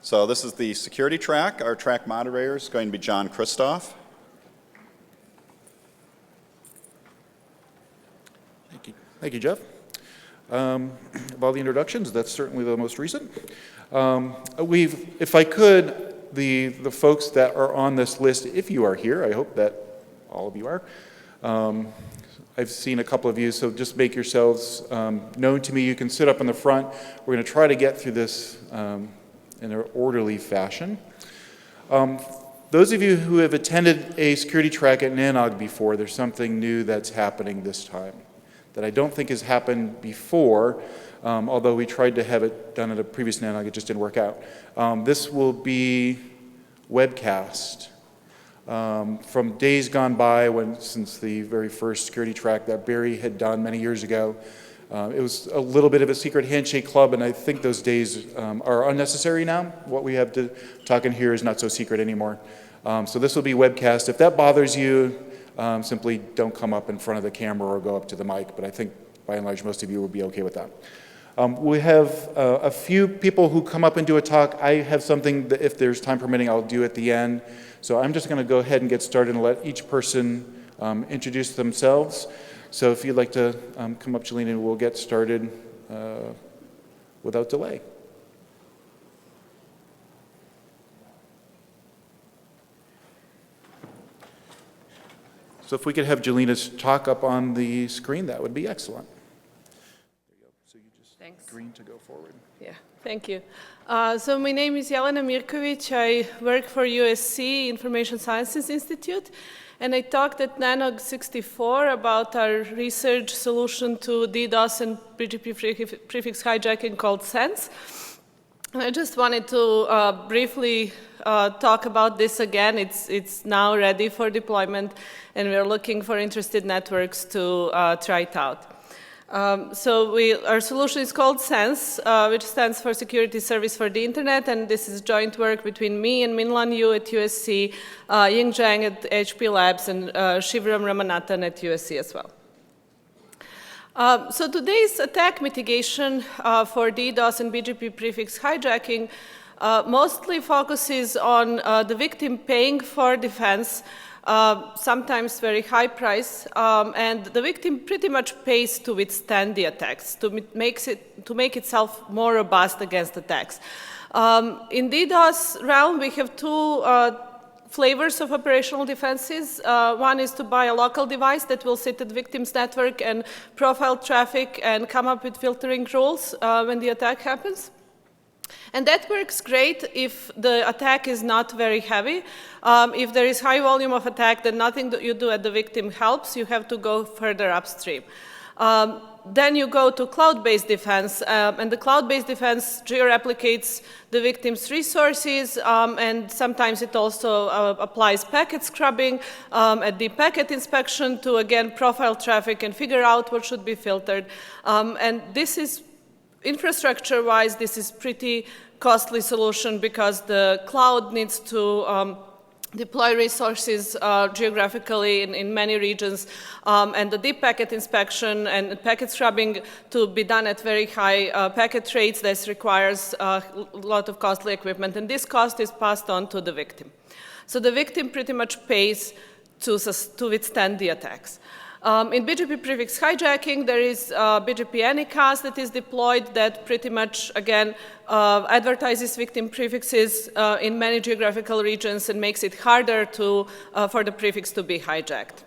So this is the security track. Our track moderator is going to be John Kristoff. Thank you, Jeff. Of all the introductions, that's certainly the most recent. If I could, the folks that are on this list, if you are here, I hope that all of you are. I've seen a couple of you, so just make yourselves known to me. You can sit up in the front. We're going to try to get through this in an orderly fashion. Those of you who have attended a security track at NANOG before, there's something new that's happening this time that I don't think has happened before, although we tried to have it done at a previous NANOG, it just didn't work out. This will be webcast. From days gone by, since the very first security track that Barry had done many years ago, it was a little bit of a secret handshake club, and I think those days are unnecessary now. What we have to talk in here is not so secret anymore. So this will be webcast. If that bothers you, simply don't come up in front of the camera or go up to the mic, but I think by and large most of you will be okay with that. We have a few people who come up and do a talk. I have something that, if there's time permitting, I'll do at the end. So I'm just going to go ahead and get started and let each person introduce themselves. So if you'd like to come up, Jelena, we'll get started without delay. So if we could have Jelena's talk up on the screen, that would be excellent. There you go. So you just green to go forward. Yeah, thank you. So my name is Jelena Mirkovic. I work for USC Information Sciences Institute, and I talked at NANOG 64 about our research solution to DDoS and BGP prefix hijacking called SENSE. And I just wanted to briefly talk about this again. It's now ready for deployment, and we're looking for interested networks to try it out. Our solution is called SENSE, which stands for Security Service for the Internet, and this is joint work between me and Minlan Yu at USC, Ying Zhang at HP Labs, and Shivram Ramanathan at USC as well. So today's attack mitigation for DDoS and BGP prefix hijacking mostly focuses on the victim paying for defense, sometimes very high price, and the victim pretty much pays to withstand the attacks, to make itself more robust against attacks. In DDoS realm, we have two flavors of operational defenses. One is to buy a local device that will sit at the victim's network and profile traffic and come up with filtering rules when the attack happens. And that works great if the attack is not very heavy. If there is high volume of attack, then nothing that you do at the victim helps. You have to go further upstream. Then you go to cloud-based defense, and the cloud-based defense geo-replicates the victim's resources, and sometimes it also applies packet scrubbing at the packet inspection to, again, profile traffic and figure out what should be filtered. And this is, infrastructure-wise, this is pretty costly solution because the cloud needs to deploy resources geographically in many regions, and the deep packet inspection and packet scrubbing to be done at very high packet rates. This requires a lot of costly equipment, and this cost is passed on to the victim. So the victim pretty much pays to withstand the attacks. In BGP prefix hijacking, there is BGP Anycast that is deployed that pretty much, again, advertises victim prefixes in many geographical regions and makes it harder for the prefix to be hijacked.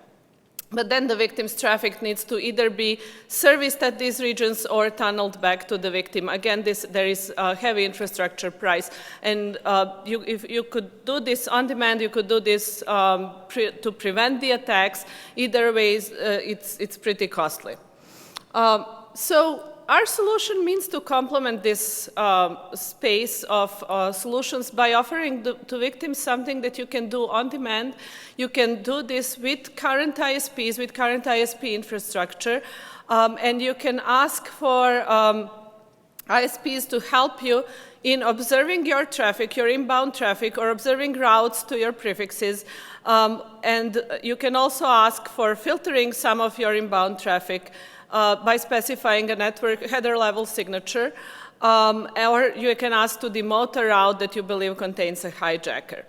But then the victim's traffic needs to either be serviced at these regions or tunneled back to the victim. Again, there is a heavy infrastructure price. And if you could do this on demand, you could do this to prevent the attacks. Either way, it's pretty costly. So our solution means to complement this space of solutions by offering to victims something that you can do on demand. You can do this with current ISPs, with current ISP infrastructure, and you can ask for ISPs to help you in observing your traffic, your inbound traffic, or observing routes to your prefixes. And you can also ask for filtering some of your inbound traffic by specifying a network header level signature, or you can ask to demote a route that you believe contains a hijacker.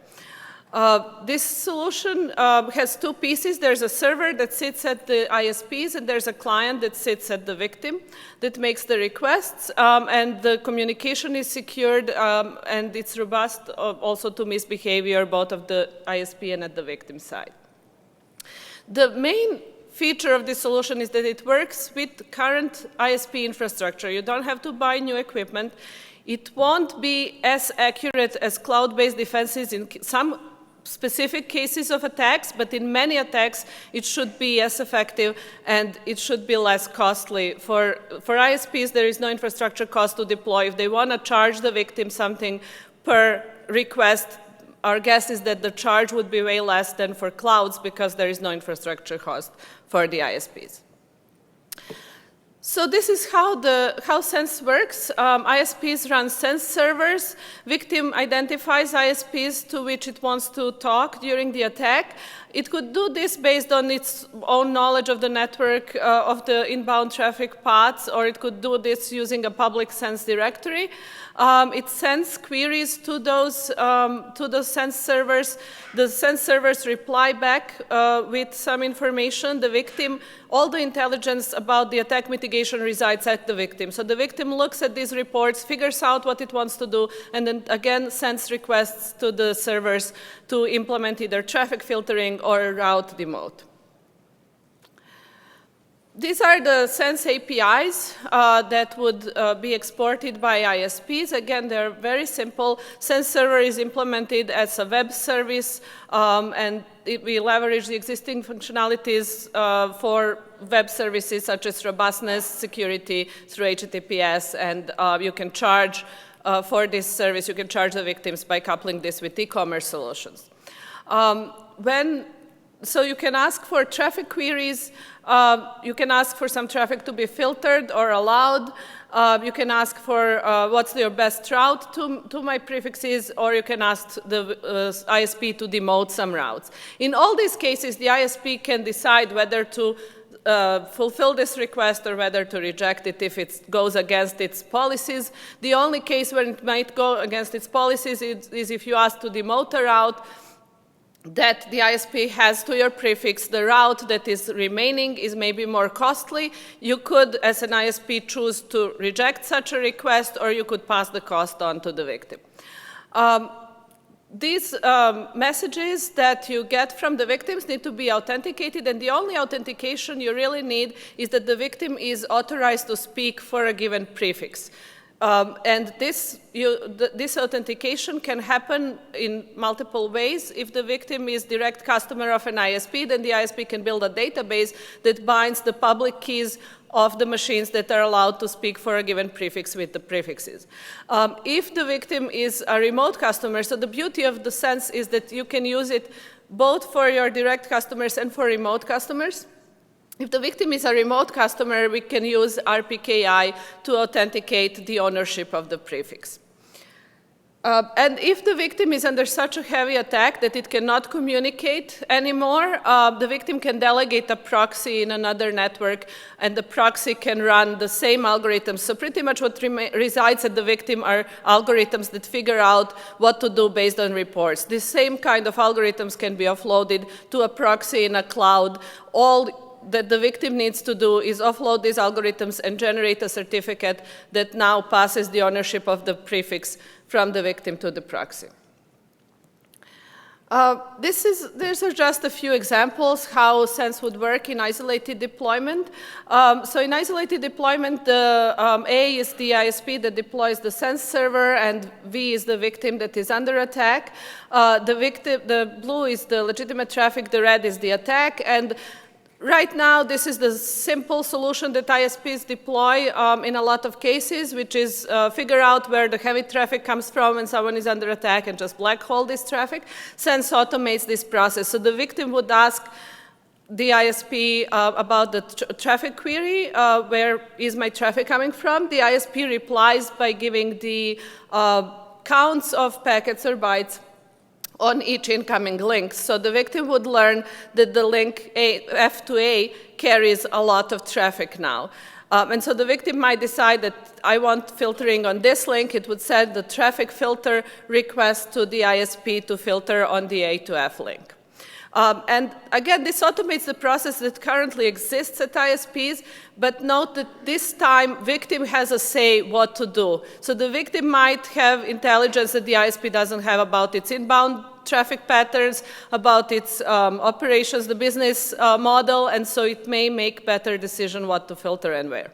This solution has two pieces. There's a server that sits at the ISPs, and there's a client that sits at the victim that makes the requests, and the communication is secured, and it's robust also to misbehavior both of the ISP and at the victim side. The main feature of this solution is that it works with current ISP infrastructure. You don't have to buy new equipment. It won't be as accurate as cloud-based defenses in some specific cases of attacks, but in many attacks, it should be as effective and it should be less costly. For ISPs, there is no infrastructure cost to deploy. If they want to charge the victim something per request, our guess is that the charge would be way less than for clouds because there is no infrastructure cost for the ISPs. So this is how Sense works. ISPs run Sense servers. Victim identifies ISPs to which it wants to talk during the attack. It could do this based on its own knowledge of the network, of the inbound traffic paths, or it could do this using a public Sense directory. It sends queries to those Sense servers. The Sense servers reply back with some information. The victim, all the intelligence about the attack mitigation resides at the victim. So the victim looks at these reports, figures out what it wants to do, and then again sends requests to the servers to implement either traffic filtering or route demote. These are the Sense APIs that would be exported by ISPs. Again, they're very simple. Sense server is implemented as a web service, and we leverage the existing functionalities for web services such as robustness, security through HTTPS, and you can charge for this service, you can charge the victims by coupling this with e-commerce solutions. So you can ask for traffic queries, you can ask for some traffic to be filtered or allowed, you can ask for what's your best route to my prefixes, or you can ask the ISP to demote some routes. In all these cases, the ISP can decide whether to fulfill this request or whether to reject it if it goes against its policies. The only case where it might go against its policies is if you ask to demote a route that the ISP has to your prefix. The route that is remaining is maybe more costly. You could, as an ISP, choose to reject such a request, or you could pass the cost on to the victim. These messages that you get from the victims need to be authenticated, and the only authentication you really need is that the victim is authorized to speak for a given prefix. And this authentication can happen in multiple ways. If the victim is direct customer of an ISP, then the ISP can build a database that binds the public keys of the machines that are allowed to speak for a given prefix with the prefixes. If the victim is a remote customer, so the beauty of the Sense is that you can use it both for your direct customers and for remote customers. If the victim is a remote customer, we can use RPKI to authenticate the ownership of the prefix. And if the victim is under such a heavy attack that it cannot communicate anymore, the victim can delegate a proxy in another network, and the proxy can run the same algorithms. So pretty much what resides at the victim are algorithms that figure out what to do based on reports. The same kind of algorithms can be offloaded to a proxy in a cloud. All that the victim needs to do is offload these algorithms and generate a certificate that now passes the ownership of the prefix from the victim to the proxy. These are just a few examples how Sense would work in isolated deployment. So in isolated deployment, the A is the ISP that deploys the Sense server, and V is the victim that is under attack. The blue is the legitimate traffic, the red is the attack, and right now, this is the simple solution that ISPs deploy in a lot of cases, which is figure out where the heavy traffic comes from when someone is under attack and just black hole this traffic. Sense automates this process. So the victim would ask the ISP about the traffic query, where is my traffic coming from? The ISP replies by giving the counts of packets or bytes on each incoming link. So the victim would learn that the link F to A carries a lot of traffic now. And so the victim might decide that I want filtering on this link. It would send the traffic filter request to the ISP to filter on the A to F link. And again, this automates the process that currently exists at ISPs, but note that this time, victim has a say what to do. So the victim might have intelligence that the ISP doesn't have about its inbound traffic patterns, about its operations, the business model, and so it may make better decision what to filter and where.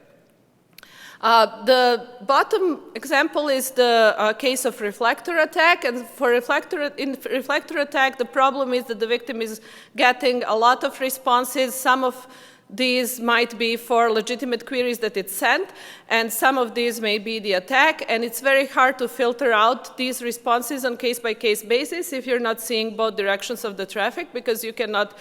The bottom example is the case of reflector attack, and for reflector attack, the problem is that the victim is getting a lot of responses. Some of these might be for legitimate queries that it sent, and some of these may be the attack, and it's very hard to filter out these responses on case-by-case basis if you're not seeing both directions of the traffic, because you cannot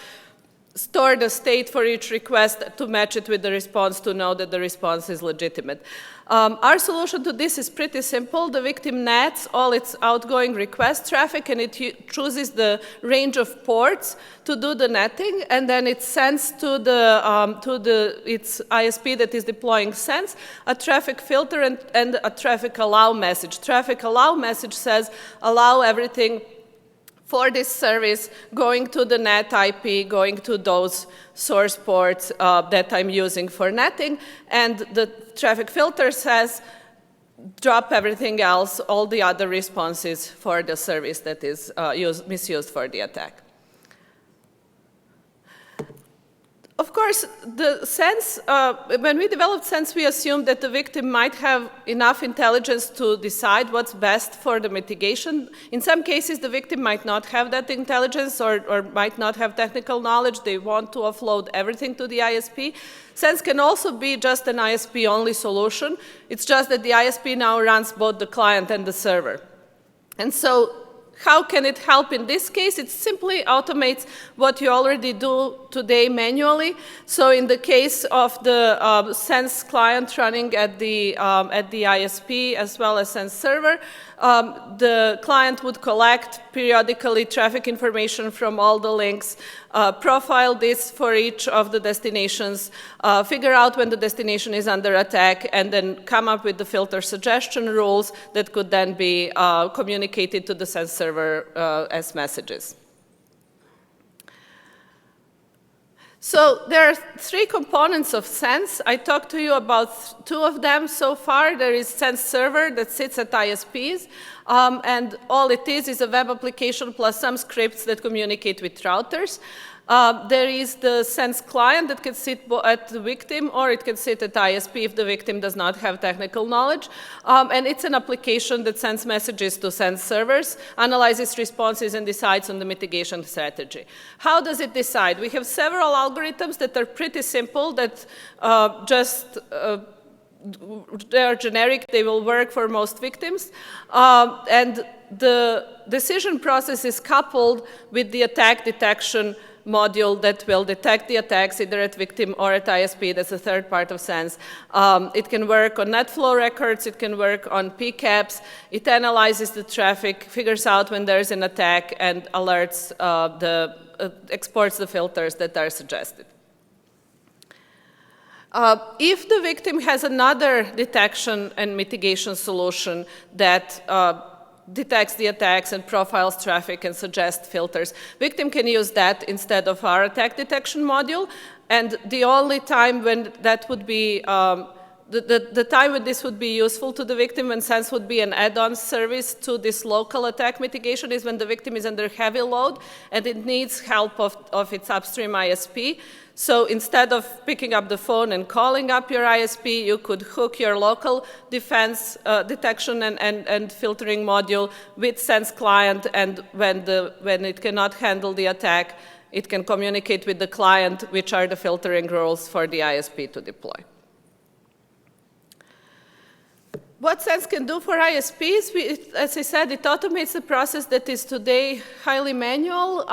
store the state for each request to match it with the response to know that the response is legitimate. Our solution to this is pretty simple. The victim nets all its outgoing request traffic, and it chooses the range of ports to do the netting, and then it sends to its ISP that is deploying sends a traffic filter and a traffic allow message. Traffic allow message says allow everything for this service going to the net IP, going to those source ports that I'm using for netting, and the traffic filter says drop everything else, all the other responses for the service that is misused for the attack. Of course, the sense, when we developed sense, we assumed that the victim might have enough intelligence to decide what's best for the mitigation. In some cases, the victim might not have that intelligence or might not have technical knowledge. They want to offload everything to the ISP. Sense can also be just an ISP-only solution. It's just that the ISP now runs both the client and the server. And so, how can it help in this case? It simply automates what you already do today manually. So in the case of the Sense client running at the ISP as well as Sense server, the client would collect periodically traffic information from all the links, profile this for each of the destinations, figure out when the destination is under attack, and then come up with the filter suggestion rules that could then be communicated to the Sense server as messages. So there are three components of Sense. I talked to you about two of them so far. There is Sense server that sits at ISPs, and all it is a web application plus some scripts that communicate with routers. There is the Sense client that can sit at the victim, or it can sit at ISP if the victim does not have technical knowledge. And it's an application that sends messages to Sense servers, analyzes responses, and decides on the mitigation strategy. How does it decide? We have several algorithms that are pretty simple, that they are generic, they will work for most victims. And the decision process is coupled with the attack detection module that will detect the attacks either at victim or at ISP. That's the third part of Sense. It can work on net flow records, it can work on PCAPs, it analyzes the traffic, figures out when there's an attack, and alerts exports the filters that are suggested. If the victim has another detection and mitigation solution that detects the attacks and profiles traffic and suggests filters, victim can use that instead of our attack detection module. And the only time when that would be, the time when this would be useful to the victim, when Sense would be an add-on service to this local attack mitigation, is when the victim is under heavy load and it needs help of its upstream ISP. So instead of picking up the phone and calling up your ISP, you could hook your local defense detection and filtering module with Sense client, and when it cannot handle the attack, it can communicate with the client which are the filtering rules for the ISP to deploy. What Sense can do for ISPs, as I said, it automates the process that is today highly manual,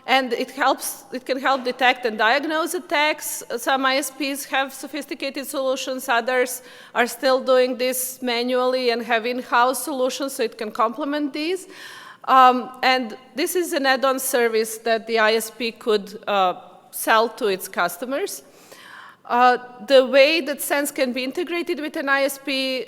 and it can help detect and diagnose attacks. Some ISPs have sophisticated solutions, others are still doing this manually and have in-house solutions, so it can complement these. And this is an add-on service that the ISP could sell to its customers. The way that Sense can be integrated with an ISP,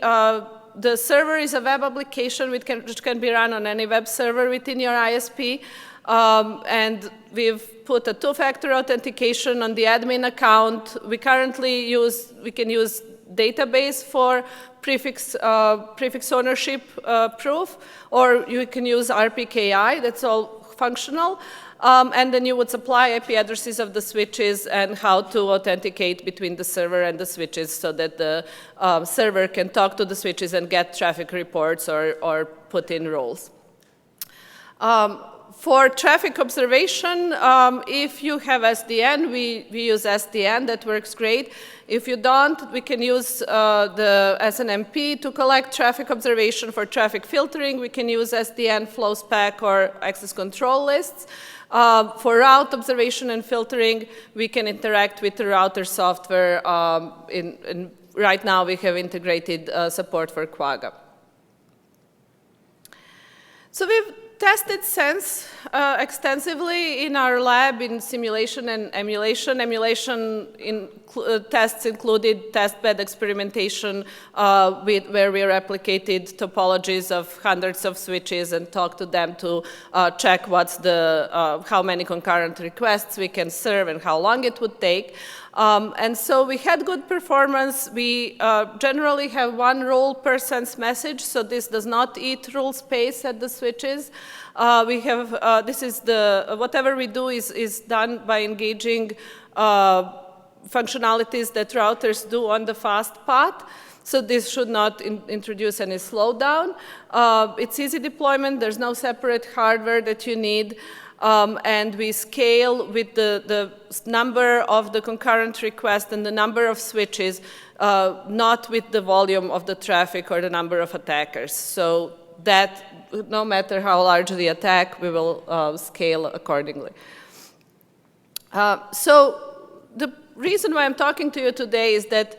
the server is a web application which can be run on any web server within your ISP. And we've put a two-factor authentication on the admin account. We can use database for prefix ownership proof, or you can use RPKI, that's all functional. And then you would supply IP addresses of the switches and how to authenticate between the server and the switches so that the server can talk to the switches and get traffic reports or put in rules. For traffic observation, if you have SDN, we use SDN, that works great. If you don't, we can use the SNMP to collect traffic observation. For traffic filtering, we can use SDN, flow spec, or access control lists. For route observation and filtering, we can interact with the router software. Right now, we have integrated support for Quagga. So we've tested Sense extensively in our lab in simulation and emulation. Emulation tests included testbed experimentation where we replicated topologies of hundreds of switches and talked to them to check how many concurrent requests we can serve and how long it would take. And so we had good performance. We generally have one rule per Sense message, so this does not eat rule space at the switches. Whatever we do is done by engaging functionalities that routers do on the fast path. So this should not introduce any slowdown. It's easy deployment. There's no separate hardware that you need. And we scale with the number of the concurrent requests and the number of switches, not with the volume of the traffic or the number of attackers. So that no matter how large the attack, we will scale accordingly. So the reason why I'm talking to you today is that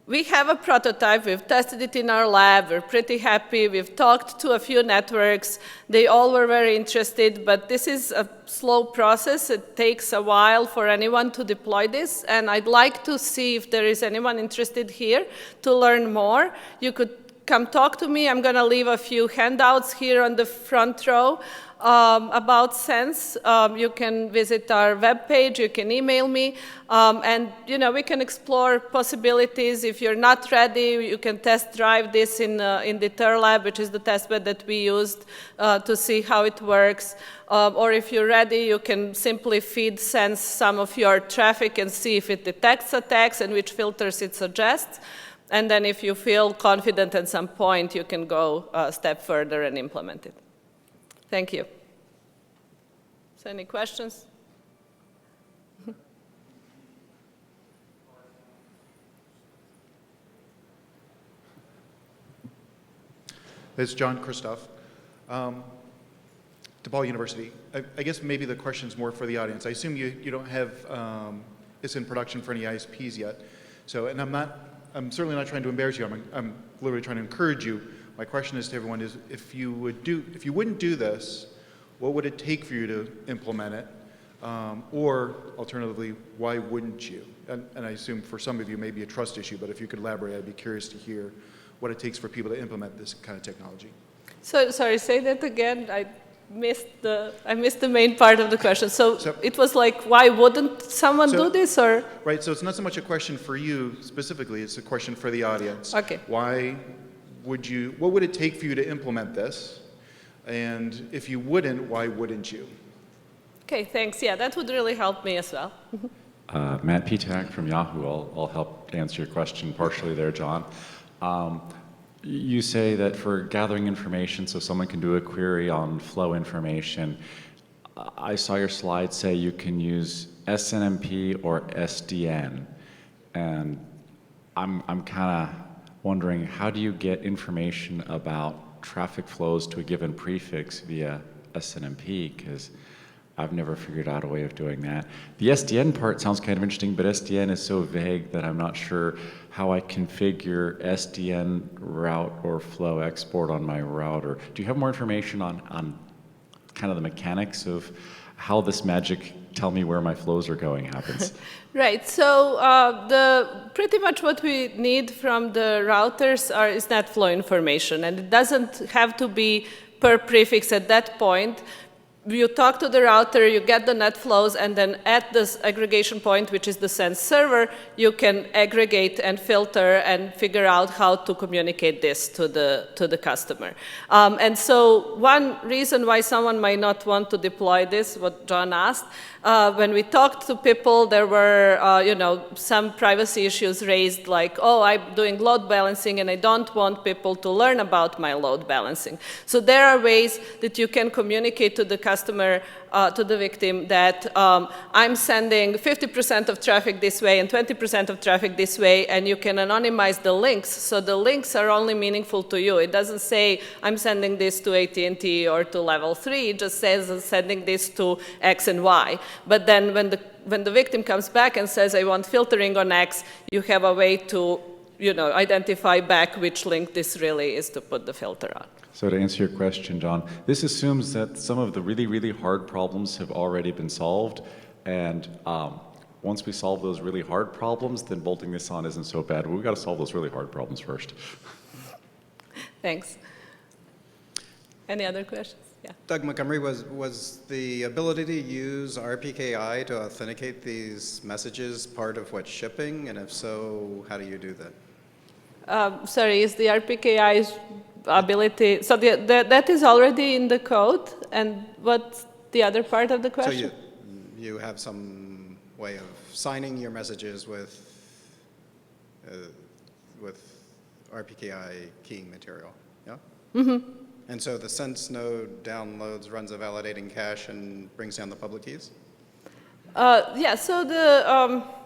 we have a prototype. We've tested it in our lab. We're pretty happy. We've talked to a few networks. They all were very interested, but this is a slow process. It takes a while for anyone to deploy this, and I'd like to see if there is anyone interested here to learn more. You could come talk to me. I'm going to leave a few handouts here on the front row about Sense. You can visit our webpage. You can email me. And we can explore possibilities. If you're not ready, you can test drive this in the TER lab, which is the testbed that we used to see how it works. Or if you're ready, you can simply feed Sense some of your traffic and see if it detects attacks and which filters it suggests. And then if you feel confident at some point, you can go a step further and implement it. Thank you. So any questions? It's John Kristoff, DePaul University. I guess maybe the question's more for the audience. I assume you don't have this in production for any ISPs yet. So, and I'm certainly not trying to embarrass you. I'm literally trying to encourage you. My question is to everyone is, if you wouldn't do this, what would it take for you to implement it? Or alternatively, why wouldn't you? And I assume for some of you, maybe a trust issue, but if you could elaborate, I'd be curious to hear what it takes for people to implement this kind of technology. So, sorry, say that again. I missed the main part of the question. So it was like, why wouldn't someone do this, or? Right, so it's not so much a question for you specifically, it's a question for the audience. Okay. What would it take for you to implement this? And if you wouldn't, why wouldn't you? Okay, thanks. Yeah, that would really help me as well. Matt Pitak from Yahoo. I'll help answer your question partially there, John. You say that for gathering information so someone can do a query on flow information, I saw your slide say you can use SNMP or SDN, and I'm kind of wondering, how do you get information about traffic flows to a given prefix via SNMP? Because I've never figured out a way of doing that. The SDN part sounds kind of interesting, but SDN is so vague that I'm not sure how I configure SDN route or flow export on my router. Do you have more information on kind of the mechanics of how this magic tell me where my flows are going happens. Right. So pretty much what we need from the routers is net flow information, and it doesn't have to be per prefix at that point. You talk to the router, you get the net flows, and then at this aggregation point, which is the sense server, you can aggregate and filter and figure out how to communicate this to the customer. And so one reason why someone might not want to deploy this, what John asked, when we talked to people, there were some privacy issues raised, like, oh, I'm doing load balancing and I don't want people to learn about my load balancing. So there are ways that you can communicate to the customer, to the victim, that I'm sending 50% of traffic this way and 20% of traffic this way, and you can anonymize the links, so the links are only meaningful to you. It doesn't say I'm sending this to AT&T or to level 3, it just says I'm sending this to X and Y. But then when the victim comes back and says, I want filtering on X, you have a way to identify back which link this really is to put the filter on. So to answer your question, John, this assumes that some of the really, really hard problems have already been solved, and once we solve those really hard problems, then bolting this on isn't so bad. But we've got to solve those really hard problems first. Thanks. Any other questions? Yeah. Doug Montgomery, was the ability to use RPKI to authenticate these messages part of what's shipping? And if so, how do you do that? Sorry, is the RPKI's ability, so that is already in the code, and what's the other part of the question? So you have some way of signing your messages with RPKI keying material, yeah? Mm-hmm. And so the sense node downloads, runs a validating cache, and brings down the public keys? Yeah, so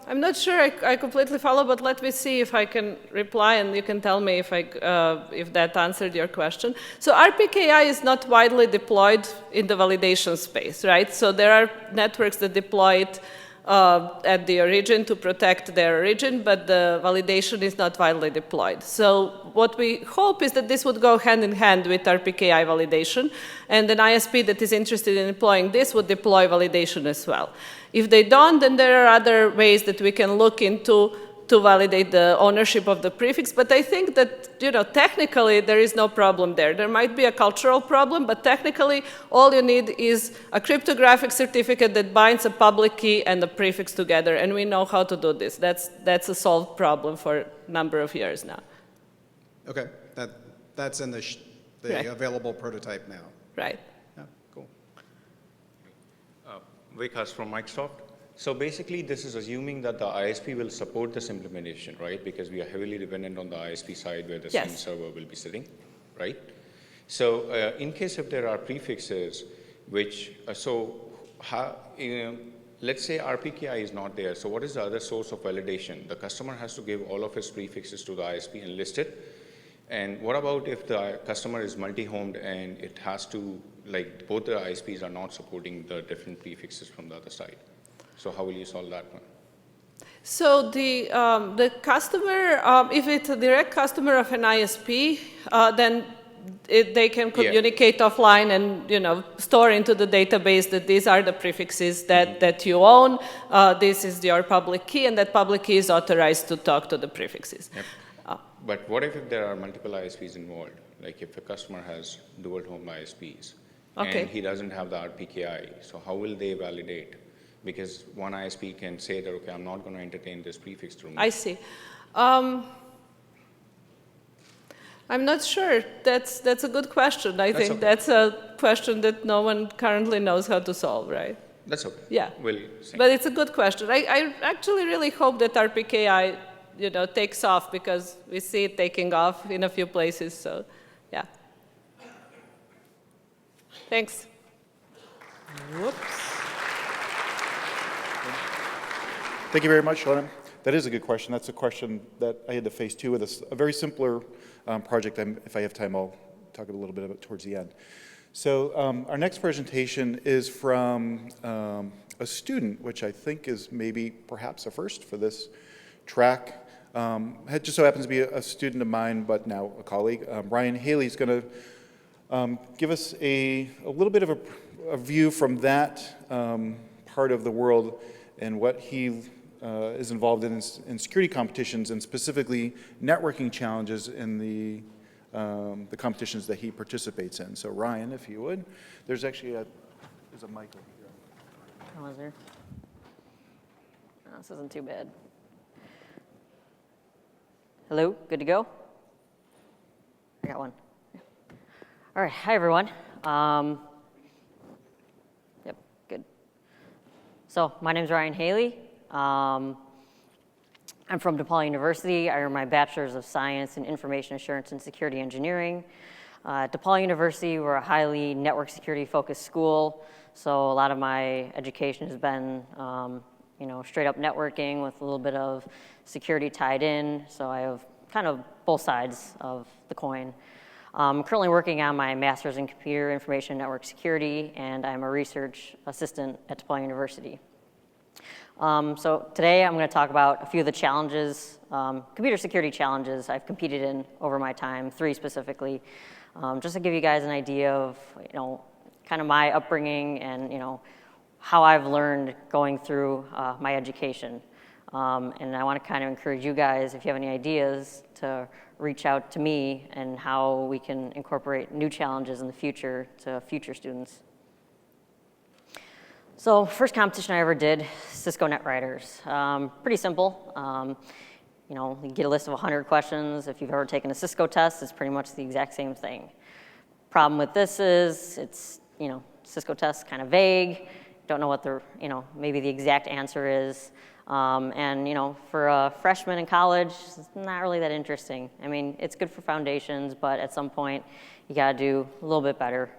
I'm not sure I completely follow, but let me see if I can reply, and you can tell me if that answered your question. So RPKI is not widely deployed in the validation space, right? So there are networks that deploy it at the origin to protect their origin, but the validation is not widely deployed. So what we hope is that this would go hand in hand with RPKI validation, and an ISP that is interested in deploying this would deploy validation as well. If they don't, then there are other ways that we can look into to validate the ownership of the prefix, but I think that, technically there is no problem there. There might be a cultural problem, but technically all you need is a cryptographic certificate that binds a public key and a prefix together, and we know how to do this. That's a solved problem for a number of years now. Okay, that's in the Right. available prototype now. Right. Yeah, cool. Vikas from Microsoft. So basically, this is assuming that the ISP will support this implementation, right? Because we are heavily dependent on the ISP side where the Yes. same server will be sitting, right? So in case if there are prefixes, which, let's say RPKI is not there. So what is the other source of validation? The customer has to give all of his prefixes to the ISP and list it. And what about if the customer is multi-homed and it has to, like both the ISPs are not supporting the different prefixes from the other side? So how will you solve that one? So the customer, if it's a direct customer of an ISP, then they can communicate offline and store into the database that these are the prefixes that you own. This is your public key, and that public key is authorized to talk to the prefixes. Yep. But what if there are multiple ISPs involved? Like if a customer has dual home ISPs and he doesn't have the RPKI, so how will they validate? Because one ISP can say that, okay, I'm not going to entertain this prefix through me. I see. I'm not sure. That's a good question. I think that's a question that no one currently knows how to solve, right? That's okay. Yeah. We'll see. But it's a good question. I actually really hope that RPKI, takes off, because we see it taking off in a few places. So, yeah. Thanks. Whoops. Thank you very much, Jelena. That is a good question. That's a question that I had to face too with a very simpler project. If I have time, I'll talk a little bit about it towards the end. So our next presentation is from a student, which I think is maybe perhaps a first for this track. It just so happens to be a student of mine, but now a colleague. Ryan Haley's going to give us a little bit of a view from that part of the world and what he is involved in security competitions, and specifically networking challenges in the competitions that he participates in. So Ryan, if you would. There's actually there's a mic over here. Oh, is there? Oh, this isn't too bad. Hello, good to go? I got one. All right, hi everyone. Yep, good. So my name is Ryan Haley. I'm from DePaul University. I earned my Bachelor's of Science in Information Assurance and Security Engineering. At DePaul University, we're a highly network security focused school. So a lot of my education has been, straight up networking with a little bit of security tied in. So I have kind of both sides of the coin. I'm currently working on my Master's in Computer Information and Network Security, and I'm a research assistant at DePaul University. So today I'm going to talk about a few of the challenges, computer security challenges I've competed in over my time, 3 specifically, just to give you guys an idea of, kind of my upbringing and, how I've learned going through my education. And I want to kind of encourage you guys, if you have any ideas, to reach out to me and how we can incorporate new challenges in the future to future students. So first competition I ever did, Cisco NetWriters. Pretty simple. You get a list of 100 questions. If you've ever taken a Cisco test, it's pretty much the exact same thing. Problem with this is it's, Cisco test's kind of vague. Don't know what the, maybe the exact answer is. And, for a freshman in college, it's not really that interesting. I mean, it's good for foundations, but at some point, you got to do a little bit better.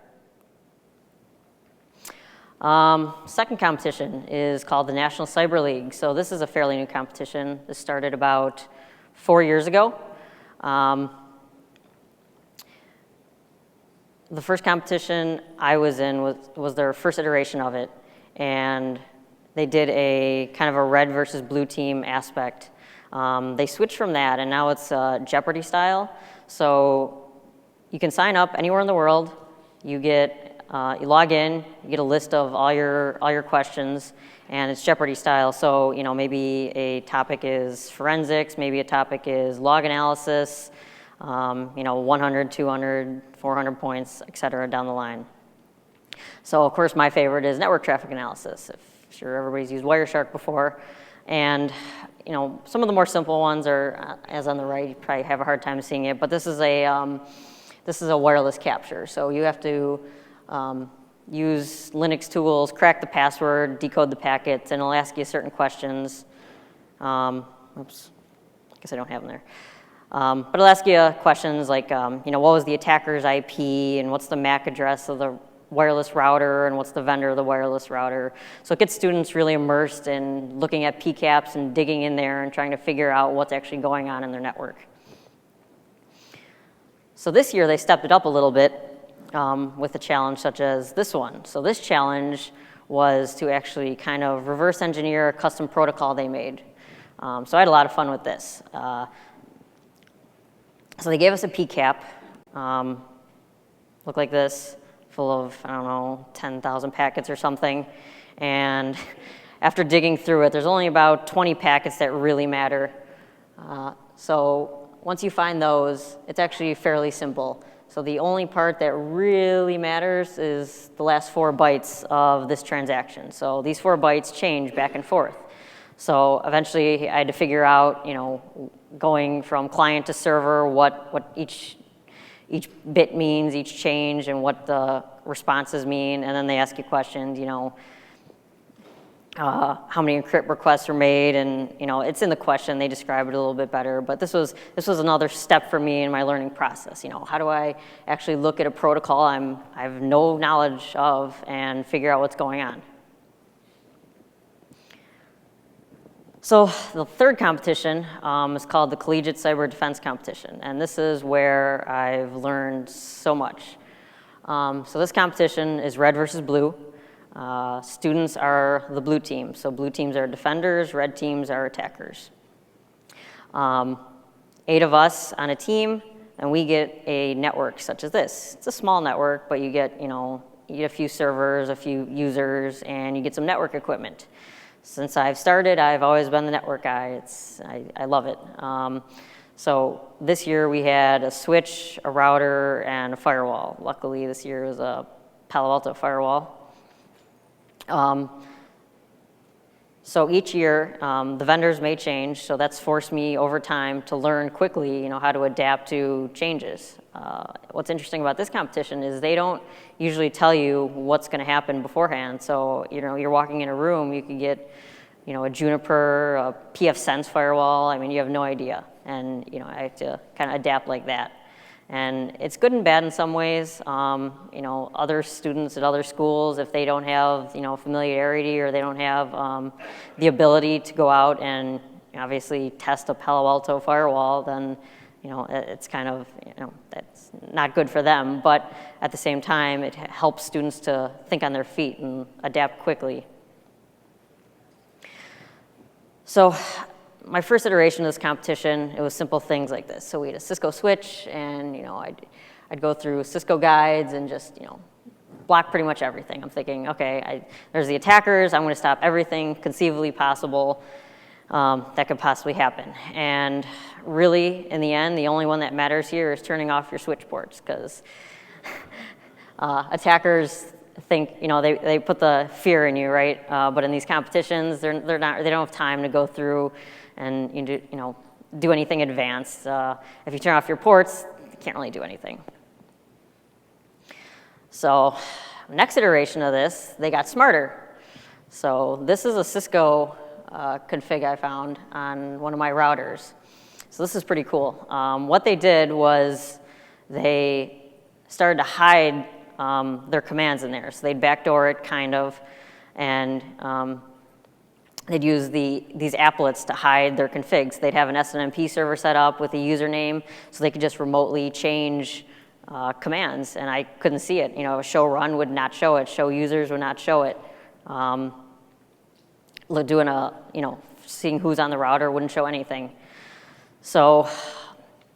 Second competition is called the National Cyber League. So this is a fairly new competition. This started about 4 years ago. The first competition I was in was their first iteration of it. And they did a kind of a red versus blue team aspect. They switched from that, and now it's Jeopardy style. So you can sign up anywhere in the world. You log in, you get a list of all your questions, and it's Jeopardy style. So maybe a topic is forensics, maybe a topic is log analysis. 100, 200, 400 points, et cetera, down the line. So of course my favorite is network traffic analysis. Sure, everybody's used Wireshark before, and some of the more simple ones are, as on the right, you probably have a hard time seeing it, but this is a wireless capture. So you have to use Linux tools, crack the password, decode the packets, and it'll ask you certain questions. Oops, I guess I don't have them there. But it'll ask you questions like, what was the attacker's IP, and what's the MAC address of the wireless router, and what's the vendor of the wireless router. So it gets students really immersed in looking at PCAPs and digging in there and trying to figure out what's actually going on in their network. So this year they stepped it up a little bit with a challenge such as this one. So this challenge was to actually kind of reverse engineer a custom protocol they made. So I had a lot of fun with this. So they gave us a PCAP, looked like this, full of, 10,000 packets or something. And after digging through it, there's only about 20 packets that really matter. So once you find those, it's actually fairly simple. So the only part that really matters is the last 4 bytes of this transaction. So these 4 bytes change back and forth. So eventually I had to figure out, going from client to server, what each bit means, each change, and what the responses mean. And then they ask you questions, how many encrypt requests are made, and it's in the question. They describe it a little bit better. But this was another step for me in my learning process. How do I actually look at a protocol I have no knowledge of and figure out what's going on? So the third competition is called the Collegiate Cyber Defense Competition, and this is where I've learned so much. So this competition is red versus blue. Students are the blue team, so blue teams are defenders, red teams are attackers. 8 of us on a team, and we get a network such as this. It's a small network, but you get, you get a few servers, a few users, and you get some network equipment. Since I've started, I've always been the network guy. I love it. So this year we had a switch, a router, and a firewall. Luckily, this year was a Palo Alto firewall. So each year, the vendors may change, so that's forced me over time to learn quickly, how to adapt to changes. What's interesting about this competition is they don't usually tell you what's going to happen beforehand. So, you're walking in a room, you could get, a Juniper, a pfSense firewall. I mean, you have no idea. And, I have to kind of adapt like that. And it's good and bad in some ways. Other students at other schools, if they don't have, familiarity or they don't have the ability to go out and obviously test a Palo Alto firewall, then, it's kind of, that's not good for them. But at the same time, it helps students to think on their feet and adapt quickly. So my first iteration of this competition, it was simple things like this. So we had a Cisco switch, and I'd go through Cisco guides and just block pretty much everything. I'm thinking, okay, there's the attackers. I'm going to stop everything conceivably possible that could possibly happen. And really, in the end, the only one that matters here is turning off your switch ports, because attackers think, they put the fear in you, right? But in these competitions, they don't have time to go through and do anything advanced. If you turn off your ports, you can't really do anything. So next iteration of this, they got smarter. So this is a Cisco config I found on one of my routers. So this is pretty cool. What they did was they started to hide their commands in there. So they'd backdoor it, kind of, and they'd use these applets to hide their configs. They'd have an SNMP server set up with a username, so they could just remotely change commands, and I couldn't see it. Show run would not show it. Show users would not show it. Seeing who's on the router wouldn't show anything. So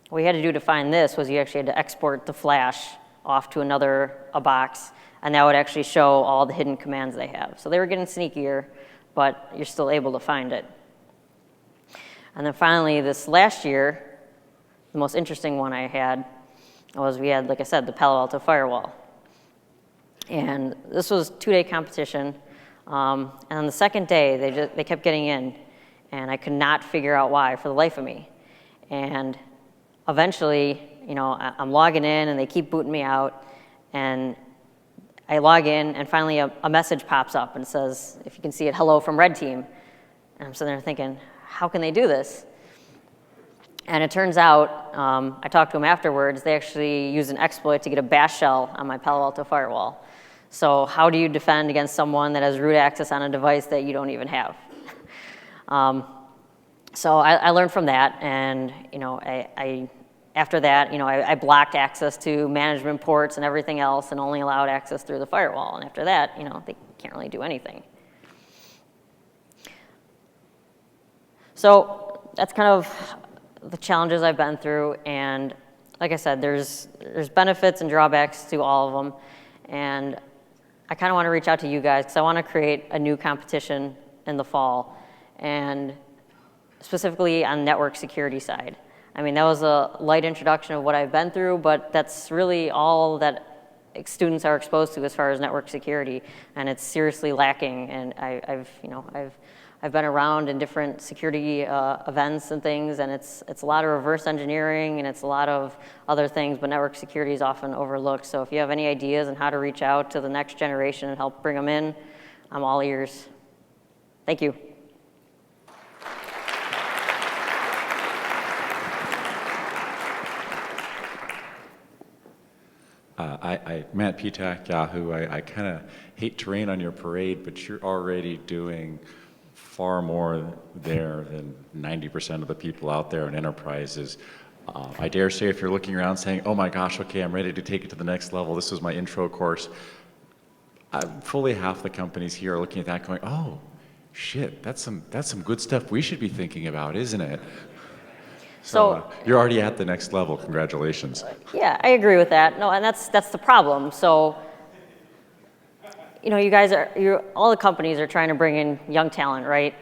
what we had to do to find this was you actually had to export the flash off to a box, and that would actually show all the hidden commands they have. So they were getting sneakier, but you're still able to find it. And then finally, this last year, the most interesting one I had was we had, like I said, the Palo Alto firewall. And this was a 2-day competition. And on the second day, they kept getting in, and I could not figure out why for the life of me. And eventually, I'm logging in, and they keep booting me out, and I log in, and finally a message pops up and says, if you can see it, hello from Red Team. And I'm sitting there thinking, how can they do this? And it turns out, I talked to them afterwards, they actually used an exploit to get a bash shell on my Palo Alto firewall. So how do you defend against someone that has root access on a device that you don't even have? So I learned from that, and after that, I blocked access to management ports and everything else, and only allowed access through the firewall. And after that, they can't really do anything. So that's kind of the challenges I've been through, and like I said, there's benefits and drawbacks to all of them, and I kind of want to reach out to you guys because I want to create a new competition in the fall, and specifically on network security side. I mean, that was a light introduction of what I've been through, but that's really all that students are exposed to as far as network security, and it's seriously lacking. And I've been around in different security events and things, and it's a lot of reverse engineering and it's a lot of other things, but network security is often overlooked. So if you have any ideas on how to reach out to the next generation and help bring them in, I'm all ears. Thank you. Matt Pitak, Yahoo. I kind of hate to rain on your parade, but you're already doing far more there than 90% of the people out there in enterprises. I dare say if you're looking around saying, oh my gosh, okay, I'm ready to take it to the next level, this was my intro course, fully half the companies here are looking at that going, oh, shit, that's some good stuff we should be thinking about, isn't it? So you're already at the next level. Congratulations. yeah, I agree with that. No, and that's the problem. So, you know, you guys all the companies are trying to bring in young talent, right?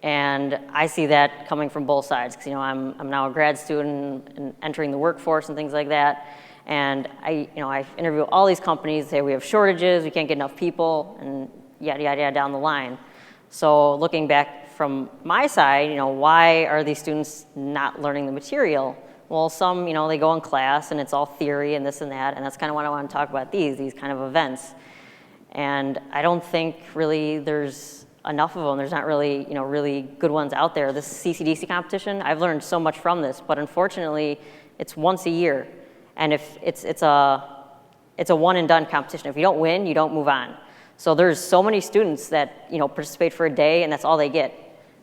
And I see that coming from both sides because, you know, I'm now a grad student and entering the workforce and things like that. And I interview all these companies, say we have shortages, we can't get enough people, and yada, yada, yada down the line. So looking back from my side, you know, why are these students not learning the material? Well, some, you know, they go in class and it's all theory and this and that, and that's kind of what I want to talk about, these kind of events. And I don't think really there's enough of them. There's not really, you know, really good ones out there. This CCDC competition, I've learned so much from this, but unfortunately, it's once a year. And if it's a one and done competition. If you don't win, you don't move on. So there's so many students that, you know, participate for a day and that's all they get.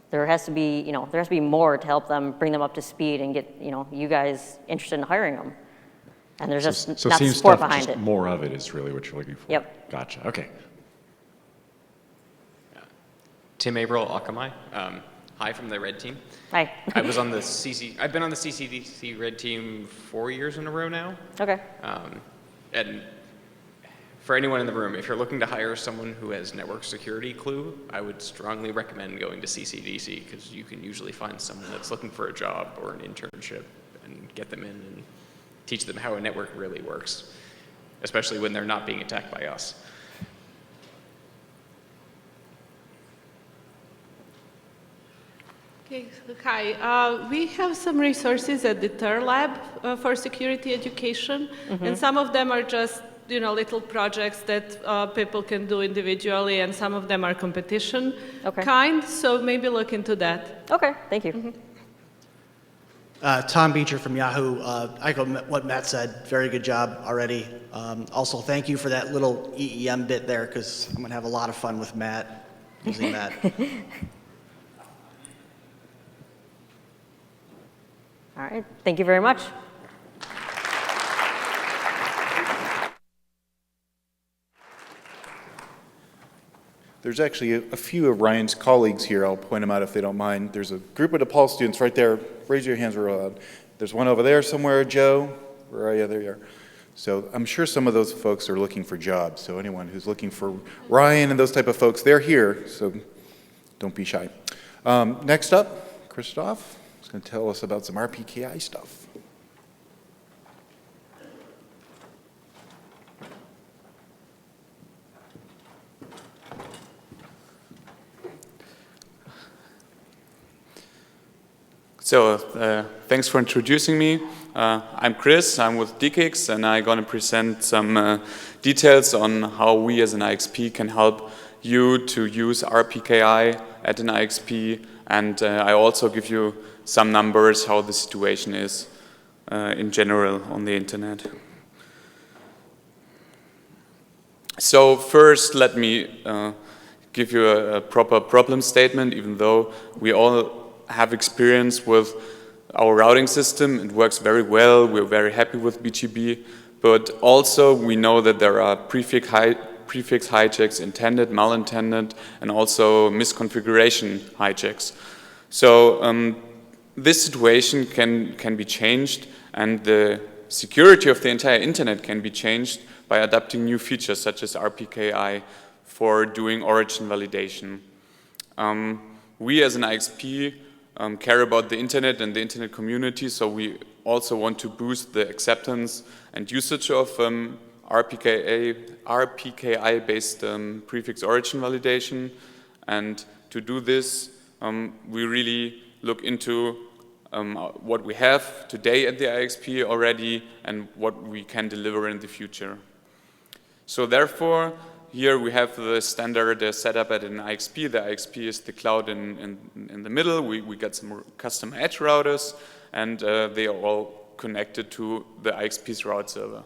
There has to be, you know, more to help them, bring them up to speed and get, you know, you guys interested in hiring them. And there's just So not seems support stuff, behind just it. more of it is really what you're looking for. Yep. Gotcha. Okay. Tim Averill, Akamai. Hi from the red team. Hi. I've been on the CCDC red team 4 years in a row now. Okay. And for anyone in the room, if you're looking to hire someone who has network security clue, I would strongly recommend going to CCDC because you can usually find someone that's looking for a job or an internship and get them in and teach them how a network really works, especially when they're not being attacked by us. Okay, so hi. We have some resources at the TER Lab for security education, and some of them are just, you know, little projects that people can do individually, and some of them are competition kind, so maybe look into that. Okay, thank you. Tom Beecher from Yahoo. I echo what Matt said. Very good job already. Also, thank you for that little EEM bit there, because I'm going to have a lot of fun with Matt using that. All right, thank you very much. There's actually a few of Ryan's colleagues here. I'll point them out if they don't mind. There's a group of DePaul students right there. Raise your hands real loud. There's one over there somewhere, Joe. Where are you? There you are. So I'm sure some of those folks are looking for jobs. So anyone who's looking for Ryan and those type of folks, they're here. So don't be shy. Next up, Kristoff is going to tell us about some RPKI stuff. So thanks for introducing me. I'm Chris, I'm with DKIX, and I'm going to present some details on how we as an IXP can help you to use RPKI at an IXP, and I also give you some numbers how the situation is in general on the internet. So first let me give you a proper problem statement, even though we all have experience with our routing system. It works very well. We're very happy with BGP, but also we know that there are prefix hijacks, intended, malintended, and also misconfiguration hijacks. So this situation can be changed, and the security of the entire internet can be changed by adapting new features such as RPKI for doing origin validation. We as an IXP care about the internet and the internet community, so we also want to boost the acceptance and usage of RPKI-based prefix origin validation. And to do this, we really look into what we have today at the IXP already and what we can deliver in the future. So therefore, here we have the standard setup at an IXP. The IXP is the cloud in the middle. We got some custom edge routers, and they are all connected to the IXP's route server.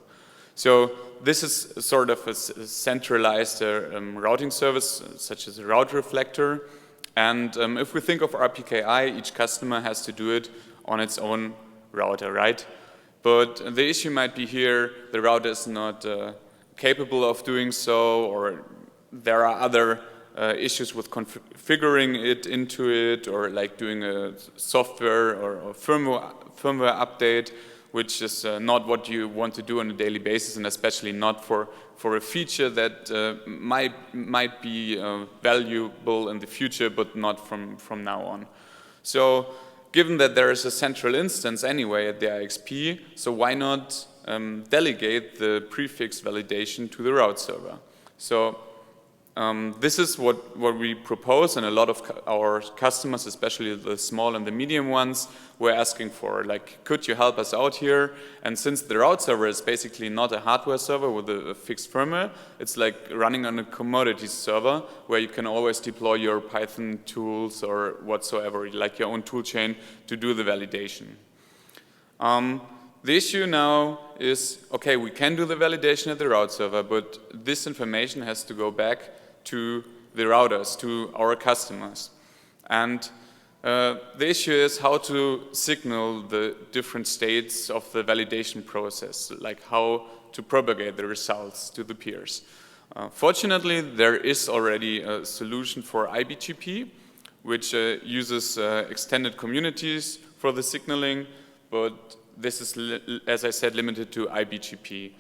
So this is sort of a centralized routing service, such as a route reflector. And if we think of RPKI, each customer has to do it on its own router, right? But the issue might be here, the router is not capable of doing so, or there are other issues with configuring it into it, or like doing a software or firmware update, which is not what you want to do on a daily basis, and especially not for a feature that might be valuable in the future, but not from now on. So given that there is a central instance anyway at the IXP, so why not delegate the prefix validation to the route server? So this is what we propose, and a lot of our customers, especially the small and the medium ones, were asking for, like, could you help us out here? And since the route server is basically not a hardware server with a fixed firmware, it's like running on a commodity server where you can always deploy your Python tools or whatsoever, like your own tool chain, to do the validation. The issue now is, okay, we can do the validation at the route server, but this information has to go back to the routers, to our customers. And the issue is how to signal the different states of the validation process, like how to propagate the results to the peers. Fortunately, there is already a solution for IBGP, which uses extended communities for the signaling, but this is, as I said, limited to IBGP.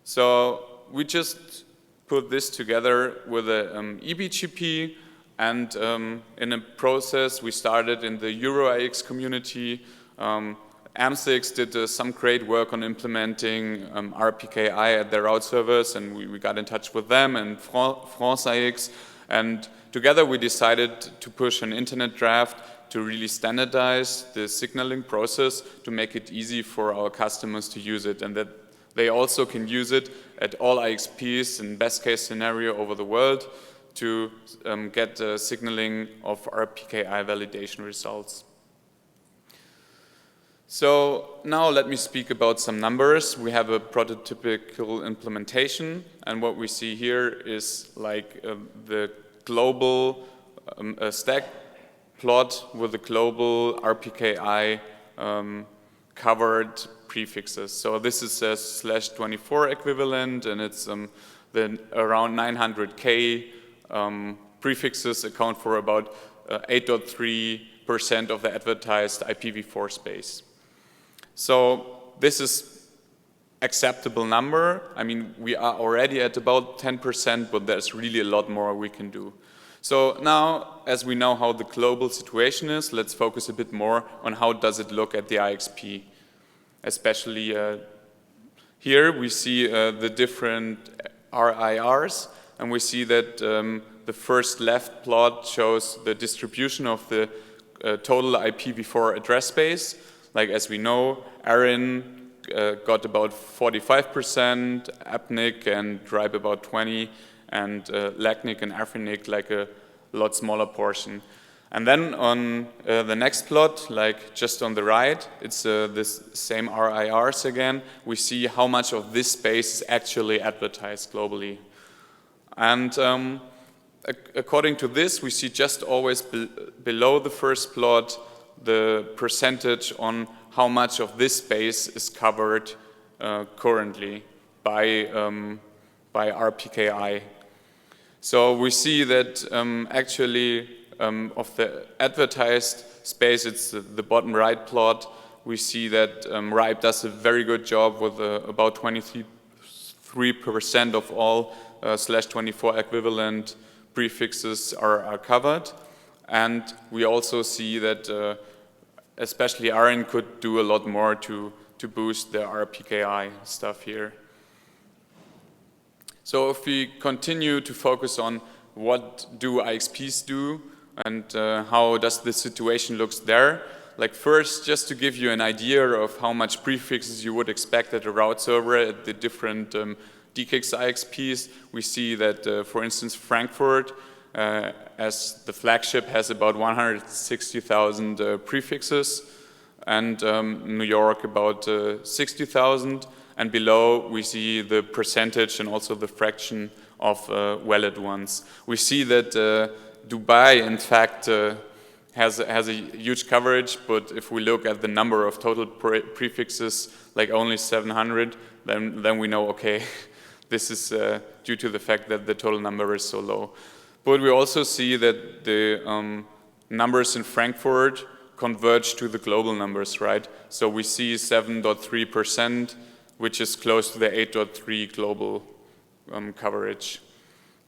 So we just put this together with a eBGP, and in a process we started in the EuroIX community. AMSIX did some great work on implementing RPKI at their route servers, and we got in touch with them and FranceIX, and together we decided to push an internet draft to really standardize the signaling process to make it easy for our customers to use it, and that they also can use it at all IXPs in best case scenario over the world to get signaling of RPKI validation results. So now let me speak about some numbers. We have a prototypical implementation, and what we see here is like the global stack plot with the global RPKI covered prefixes. So this is a /24 equivalent, and it's then around 900K prefixes account for about 8.3% of the advertised IPv4 space. So this is acceptable number. I mean, we are already at about 10%, but there's really a lot more we can do. So now, as we know how the global situation is, let's focus a bit more on how does it look at the IXP. Especially here we see the different RIRs, and we see that the first left plot shows the distribution of the total IPv4 address space. Like, as we know, ARIN got about 45%, APNIC and RIPE about 20%, and LACNIC and AFRINIC like a lot smaller portion. And then on the next plot, like just on the right, it's this same RIRs again. We see how much of this space is actually advertised globally. And according to this, we see just always below the first plot the percentage on how much of this space is covered currently by RPKI. So we see that actually of the advertised space, it's the bottom right plot. We see that RIPE does a very good job with about 23% of all /24 equivalent prefixes are covered. And we also see that especially ARIN could do a lot more to boost the RPKI stuff here. So if we continue to focus on what do IXPs do, and how does the situation looks there. Like, first, just to give you an idea of how much prefixes you would expect at a route server at the different DKIX IXPs, we see that, for instance, Frankfurt, as the flagship, has about 160,000 prefixes, and New York about 60,000, and below we see the percentage and also the fraction of valid ones. We see that Dubai, in fact, has a huge coverage, but if we look at the number of total prefixes, like only 700, then we know, okay, this is due to the fact that the total number is so low. But we also see that the numbers in Frankfurt converge to the global numbers, right? So we see 7.3%, which is close to the 8.3 global coverage.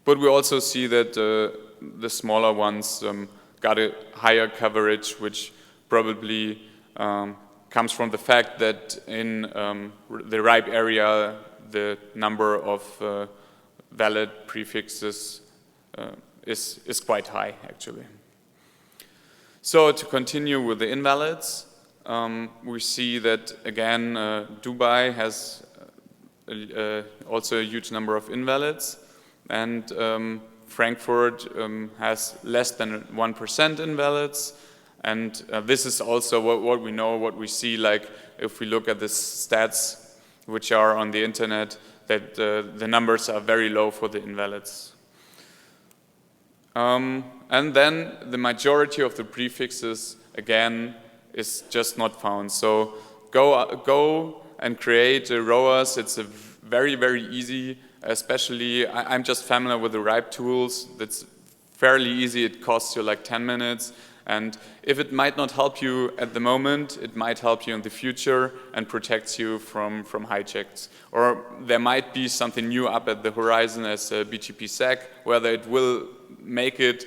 But we also see that the smaller ones got a higher coverage, which probably comes from the fact that in the RIPE area, the number of valid prefixes is quite high, actually. So to continue with the invalids, we see that, again, Dubai has also a huge number of invalids, and Frankfurt has less than 1% invalids. And this is also what we know, what we see, like if we look at the stats which are on the internet, that the numbers are very low for the invalids. And then the majority of the prefixes, again, is just not found. So go and create a ROAS. It's a very, very easy, especially, I'm just familiar with the RIPE tools. That's fairly easy. It costs you like 10 minutes. And if it might not help you at the moment, it might help you in the future and protects you from hijacks. Or there might be something new up at the horizon as a BGP-SEC, whether it will make it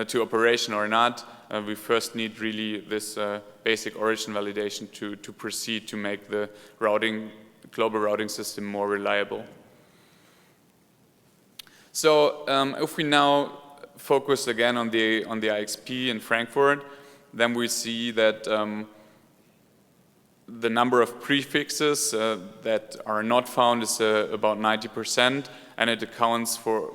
to operation or not. We first need really this basic origin validation to proceed to make the global routing system more reliable. So if we now focus again on the IXP in Frankfurt, then we see that the number of prefixes that are not found is about 90%, and it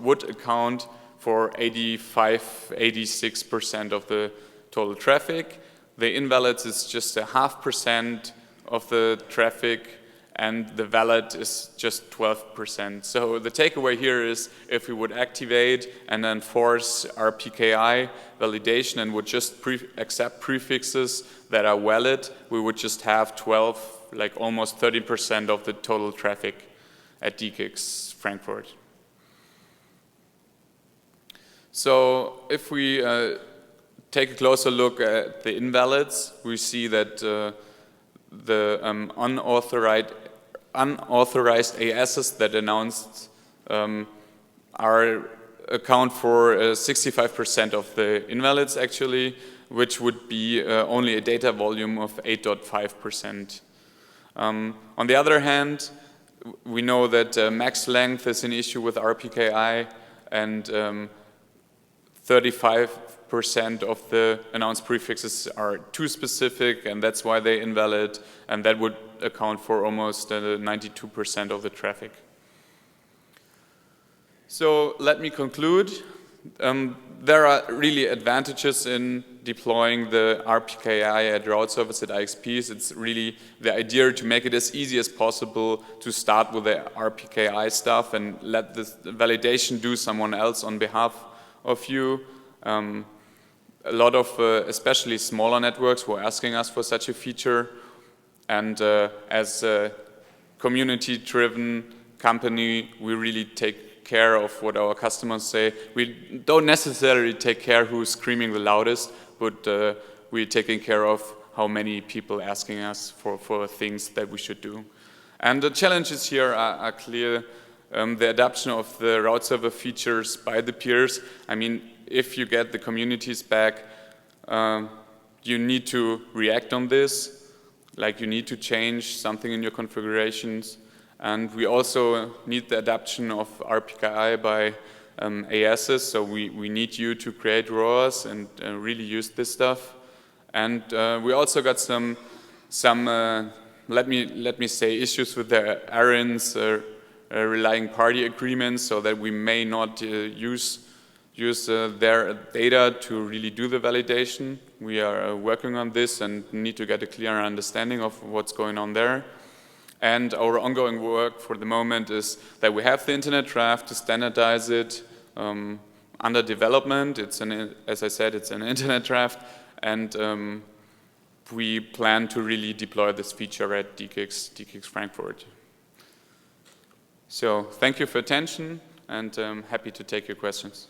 would account for 86% of the total traffic. The invalids is just 0.5% of the traffic, and the valid is just 12%. So the takeaway here is if we would activate and enforce RPKI validation and would just accept prefixes that are valid, we would just have almost 30% of the total traffic at DKIX Frankfurt. So if we take a closer look at the invalids, we see that the unauthorized ASs that announced account for 65% of the invalids, actually, which would be only a data volume of 8.5%. On the other hand, we know that max length is an issue with RPKI, and 35% of the announced prefixes are too specific, and that's why they're invalid, and that would account for almost 92% of the traffic. So let me conclude. There are really advantages in deploying the RPKI at route service at IXPs. It's really the idea to make it as easy as possible to start with the RPKI stuff and let the validation do someone else on behalf of you. A lot of, especially smaller networks, were asking us for such a feature. And as a community-driven company, we really take care of what our customers say. We don't necessarily take care who's screaming the loudest, but we're taking care of how many people asking us for things that we should do. And the challenges here are clear. The adoption of the route server features by the peers. I mean, if you get the communities back, you need to react on this. Like, you need to change something in your configurations. And we also need the adoption of RPKI by ASs, so we need you to create ROAS and really use this stuff. And we also got some let me say, issues with the errands, relying party agreements, so that we may not use their data to really do the validation. We are working on this and need to get a clear understanding of what's going on there. And our ongoing work for the moment is that we have the internet draft to standardize it under development. As I said, it's an internet draft, and we plan to really deploy this feature at DKIX Frankfurt. So thank you for attention, and I'm happy to take your questions.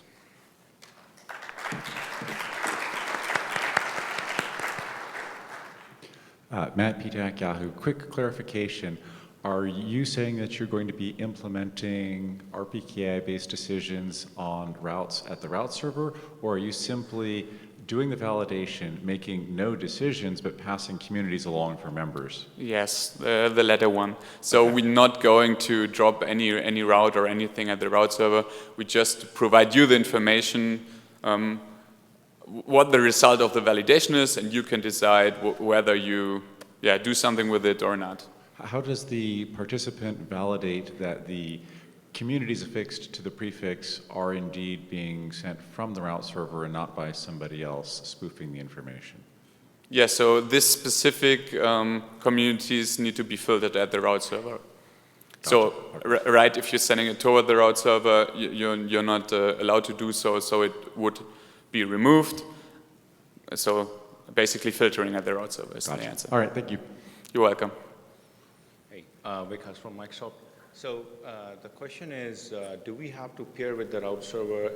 Matt Pitak, Yahoo. Quick clarification. Are you saying that you're going to be implementing RPKI-based decisions on routes at the route server, or are you simply doing the validation, making no decisions, but passing communities along for members? Yes, the latter one. So we're not going to drop any route or anything at the route server. We just provide you the information, what the result of the validation is, and you can decide whether you do something with it or not. How does the participant validate that the communities affixed to the prefix are indeed being sent from the route server and not by somebody else spoofing the information? Yeah, so this specific communities need to be filtered at the route server. Gotcha. So, right, if you're sending it toward the route server, you're not allowed to do so, so it would be removed. So, basically filtering at the route server is Gotcha. the answer. All right, thank you. You're welcome. Hey, Vikas from Microsoft. So the question is, do we have to pair with the route server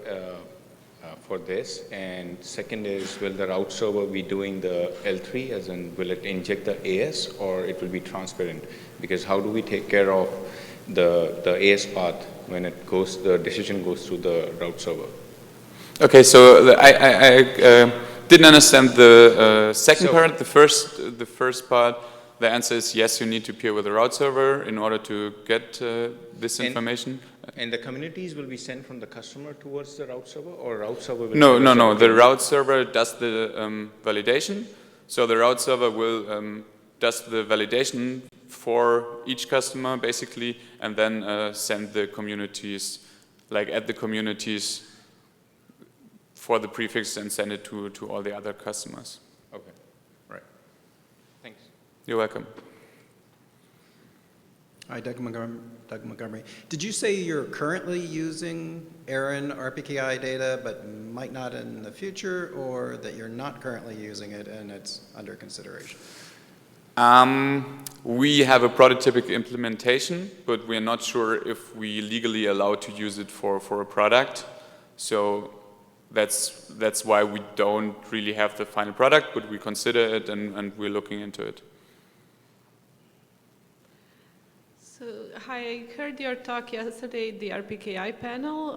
for this? And second is, will the route server be doing the L3, as in will it inject the AS, or it will be transparent? Because how do we take care of the AS path when the decision goes through the route server? Okay, so I didn't understand the second part. The first part, the answer is yes, you need to peer with the route server in order to get this information. And the communities will be sent from the customer towards the route server, or route server will... No. The route server does the validation. So the route server will does the validation for each customer, basically, and then send the communities, like add the communities for the prefix and send it to all the other customers. Okay, right. Thanks. You're welcome. Hi, Doug Montgomery. Did you say you're currently using Aaron RPKI data, but might not in the future, or that you're not currently using it and it's under consideration? We have a prototypic implementation, but we're not sure if we legally allowed to use it for a product. So that's why we don't really have the final product, but we consider it and we're looking into it. So, hi, I heard your talk yesterday at the RPKI panel,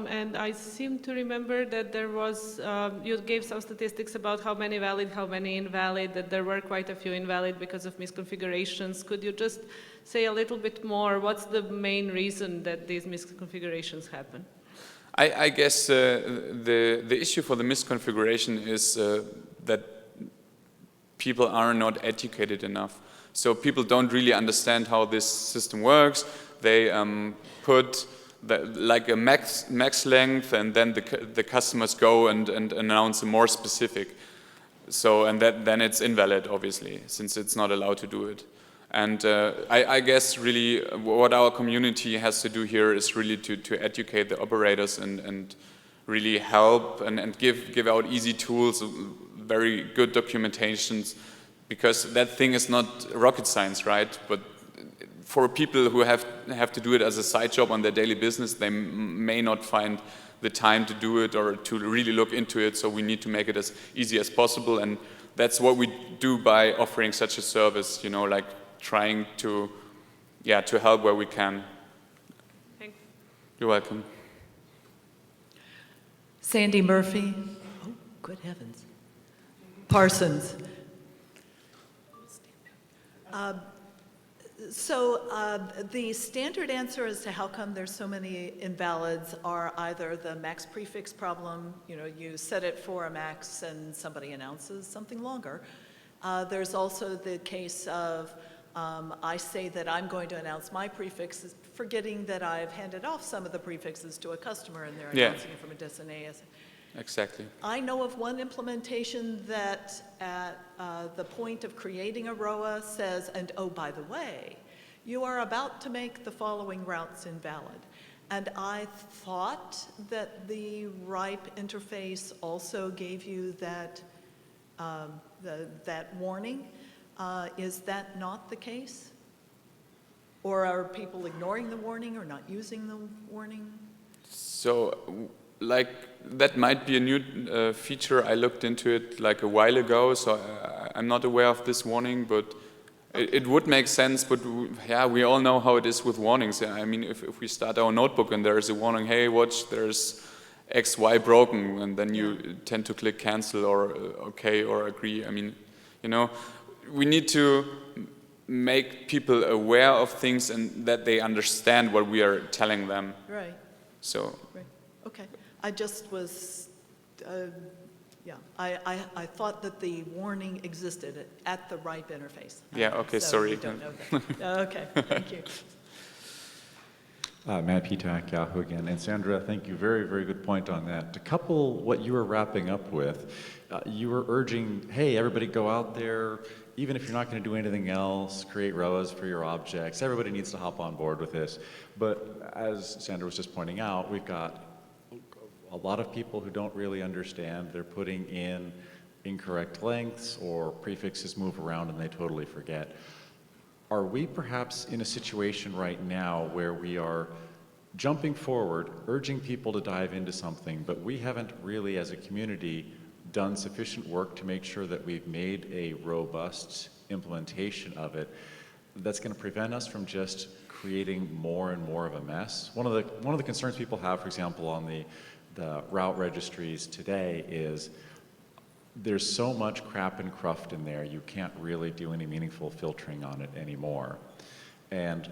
and I seem to remember that there was, you gave some statistics about how many valid, how many invalid, that there were quite a few invalid because of misconfigurations. Could you just say a little bit more? What's the main reason that these misconfigurations happen? I guess the issue for the misconfiguration is that people are not educated enough. So people don't really understand how this system works. They put like a max length, and then the customers go and announce a more specific. So and then it's invalid, obviously, since it's not allowed to do it. And I guess really what our community has to do here is really to educate the operators and really help and give out easy tools, very good documentations, because that thing is not rocket science, right? But for people who have to do it as a side job on their daily business, they may not find the time to do it or to really look into it, so we need to make it as easy as possible, and that's what we do by offering such a service, you know, like trying to help where we can. Thanks. You're welcome. Sandy Murphy. Oh, good heavens. Parsons. The standard answer as to how come there's so many invalids are either the max prefix problem, you know, you set it for a max and somebody announces something longer. There's also the case of I say that I'm going to announce my prefixes, forgetting that I've handed off some of the prefixes to a customer and they're announcing it from a distant AS. Exactly. I know of one implementation that at the point of creating a ROA says, and oh, by the way, you are about to make the following routes invalid. And I thought that the RIPE interface also gave you that, that warning. Is that not the case? Or are people ignoring the warning or not using the warning? So, like, that might be a new feature. I looked into it like a while ago, so I'm not aware of this warning, but it would make sense. But yeah, we all know how it is with warnings. Yeah, I mean, if we start our notebook and there is a warning, hey, watch, there's X, Y broken, and then you tend to click cancel or okay or agree. I mean, you know, we need to make people aware of things and that they understand what we are telling them. Right. So. Right. Okay. I just was, yeah, I thought that the warning existed at the RIPE interface. Yeah, okay, so sorry. You don't know that. Okay, thank you. Matt Pitak, Yahoo again. And Sandra, thank you. Very, very good point on that. To couple what you were wrapping up with, you were urging, hey, everybody go out there, even if you're not going to do anything else, create ROAs for your objects. Everybody needs to hop on board with this. But as Sandra was just pointing out, we've got a lot of people who don't really understand. They're putting in incorrect lengths or prefixes move around and they totally forget. Are we perhaps in a situation right now where we are jumping forward, urging people to dive into something, but we haven't really as a community done sufficient work to make sure that we've made a robust implementation of it that's going to prevent us from just creating more and more of a mess? One of the concerns people have, for example, on the route registries today is there's so much crap and cruft in there, you can't really do any meaningful filtering on it anymore. And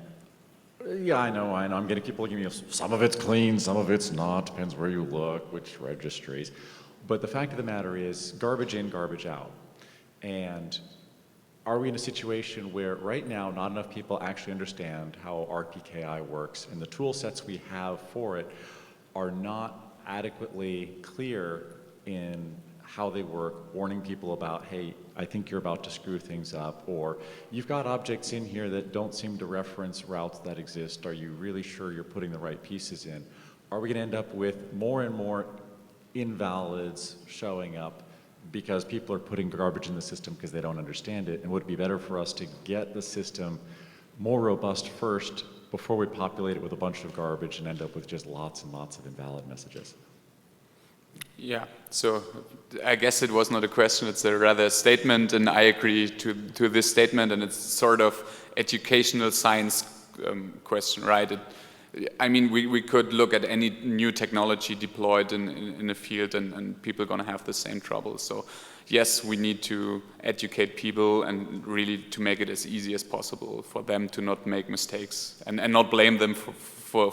yeah, I know, I'm getting people giving me, some of it's clean, some of it's not, depends where you look, which registries. But the fact of the matter is, garbage in, garbage out. And are we in a situation where right now not enough people actually understand how RPKI works and the tool sets we have for it are not adequately clear in how they work, warning people about, hey, I think you're about to screw things up, or you've got objects in here that don't seem to reference routes that exist. Are you really sure you're putting the right pieces in? Are we going to end up with more and more invalids showing up because people are putting garbage in the system because they don't understand it? And would it be better for us to get the system more robust first before we populate it with a bunch of garbage and end up with just lots and lots of invalid messages? Yeah, so I guess it was not a question, it's a rather a statement, and I agree to this statement, and it's sort of educational science question, right? I mean, we could look at any new technology deployed in a field and people are going to have the same trouble. So yes, we need to educate people and really to make it as easy as possible for them to not make mistakes and not blame them for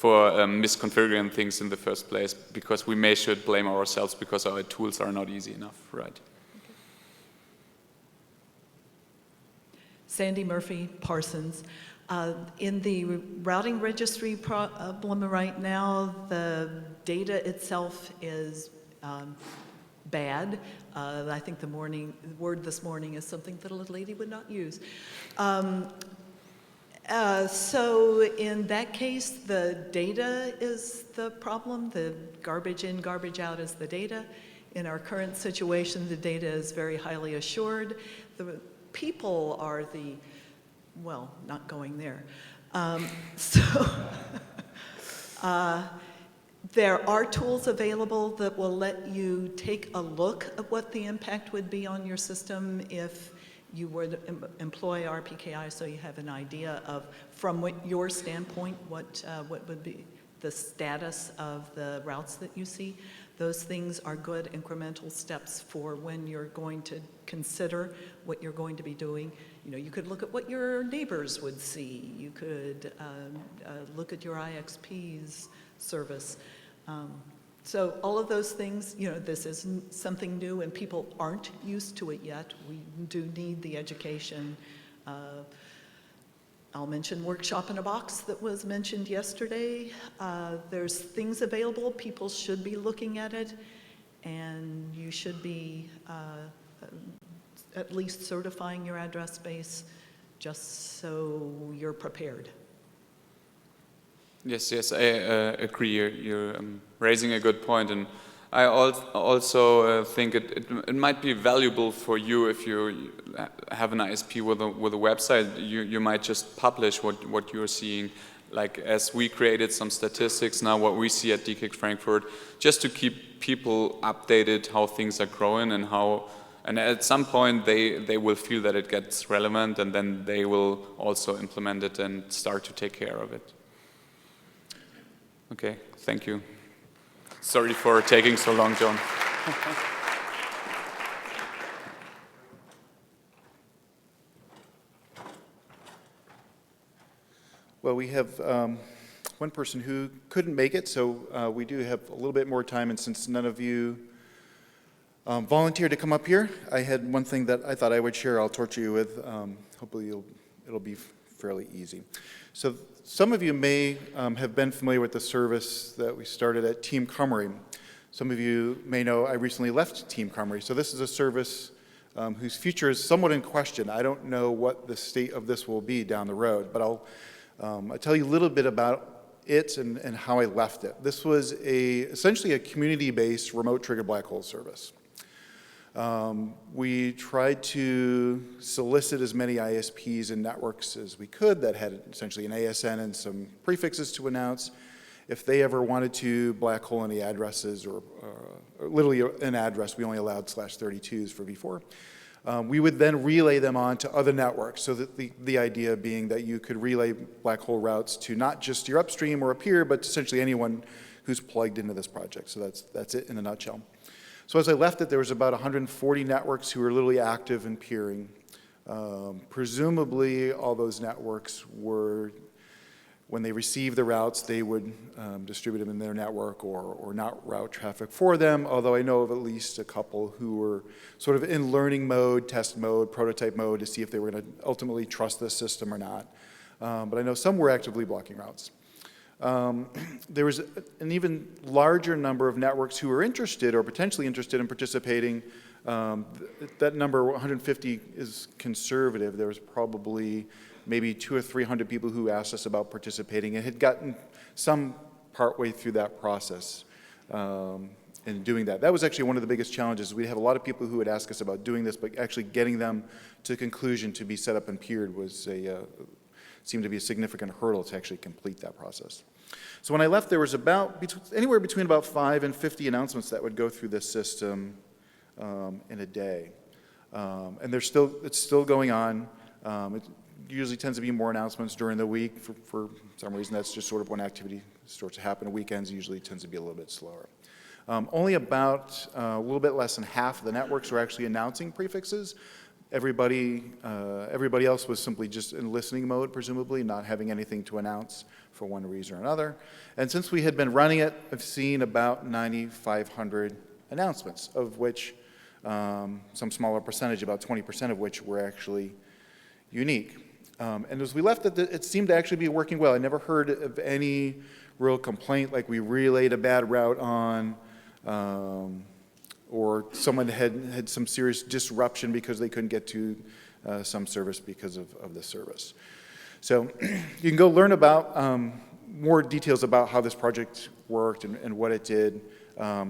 misconfiguring things in the first place, because we should blame ourselves because our tools are not easy enough, right? Okay. Sandy Murphy, Parsons. In the routing registry problem right now, the data itself is bad. I think the word this morning is something that a little lady would not use. So in that case, the data is the problem. The garbage in, garbage out is the data. In our current situation, the data is very highly assured. The people are the, well, not going there. There are tools available that will let you take a look at what the impact would be on your system if you would employ RPKI, so you have an idea of, from your standpoint, what would be the status of the routes that you see. Those things are good incremental steps for when you're going to consider what you're going to be doing. You know, you could look at what your neighbors would see. You could look at your IXP's service. So all of those things, you know, this isn't something new and people aren't used to it yet. We do need the education. I'll mention Workshop in a Box that was mentioned yesterday. There's things available. People should be looking at it, and you should be at least certifying your address space just so you're prepared. Yes, I agree. You're raising a good point, and I also think it might be valuable for you if you have an ISP with a website. You might just publish what you're seeing, like as we created some statistics now, what we see at DKIC Frankfurt, just to keep people updated how things are growing and how And at some point, they will feel that it gets relevant, and then they will also implement it and start to take care of it. Okay, thank you. Sorry for taking so long, John. Well, we have one person who couldn't make it, so we do have a little bit more time, and since none of you volunteered to come up here, I had one thing that I thought I would share. I'll torture you with. Hopefully it'll be fairly easy. So some of you may have been familiar with the service that we started at Team Comrie. Some of you may know I recently left Team Comrie. So this is a service whose future is somewhat in question. I don't know what the state of this will be down the road, but I'll tell you a little bit about it and how I left it. This was essentially a community-based remote triggered black hole service. We tried to solicit as many ISPs and networks as we could that had essentially an ASN and some prefixes to announce. If they ever wanted to black hole any addresses or literally an address, we only allowed /32s for V4. We would then relay them on to other networks, so that the idea being that you could relay black hole routes to not just your upstream or up here, but essentially anyone who's plugged into this project. So that's it in a nutshell. So as I left it, there was about 140 networks who were literally active in peering. Presumably, all those networks were, when they received the routes, they would distribute them in their network or not route traffic for them, although I know of at least a couple who were sort of in learning mode, test mode, prototype mode to see if they were going to ultimately trust this system or not. But I know some were actively blocking routes. There was an even larger number of networks who were interested or potentially interested in participating. That number, 150, is conservative. There was probably maybe 200 or 300 people who asked us about participating and had gotten some partway through that process in doing that. That was actually one of the biggest challenges. We have a lot of people who would ask us about doing this, but actually getting them to conclusion to be set up and peered was seemed to be a significant hurdle to actually complete that process. So when I left, there was anywhere between about 5 and 50 announcements that would go through this system in a day. And it's still going on. It usually tends to be more announcements during the week. For some reason, that's just sort of when activity starts to happen. Weekends usually tends to be a little bit slower. Only about a little bit less than half of the networks were actually announcing prefixes. Everybody else was simply just in listening mode, presumably, not having anything to announce for one reason or another. And since we had been running it, I've seen about 9,500 announcements, of which some smaller percentage, about 20% of which were actually unique. And as we left it seemed to actually be working well. I never heard of any real complaint like we relayed a bad route on, or someone had some serious disruption because they couldn't get to some service because of the service. So you can go learn about more details about how this project worked and what it did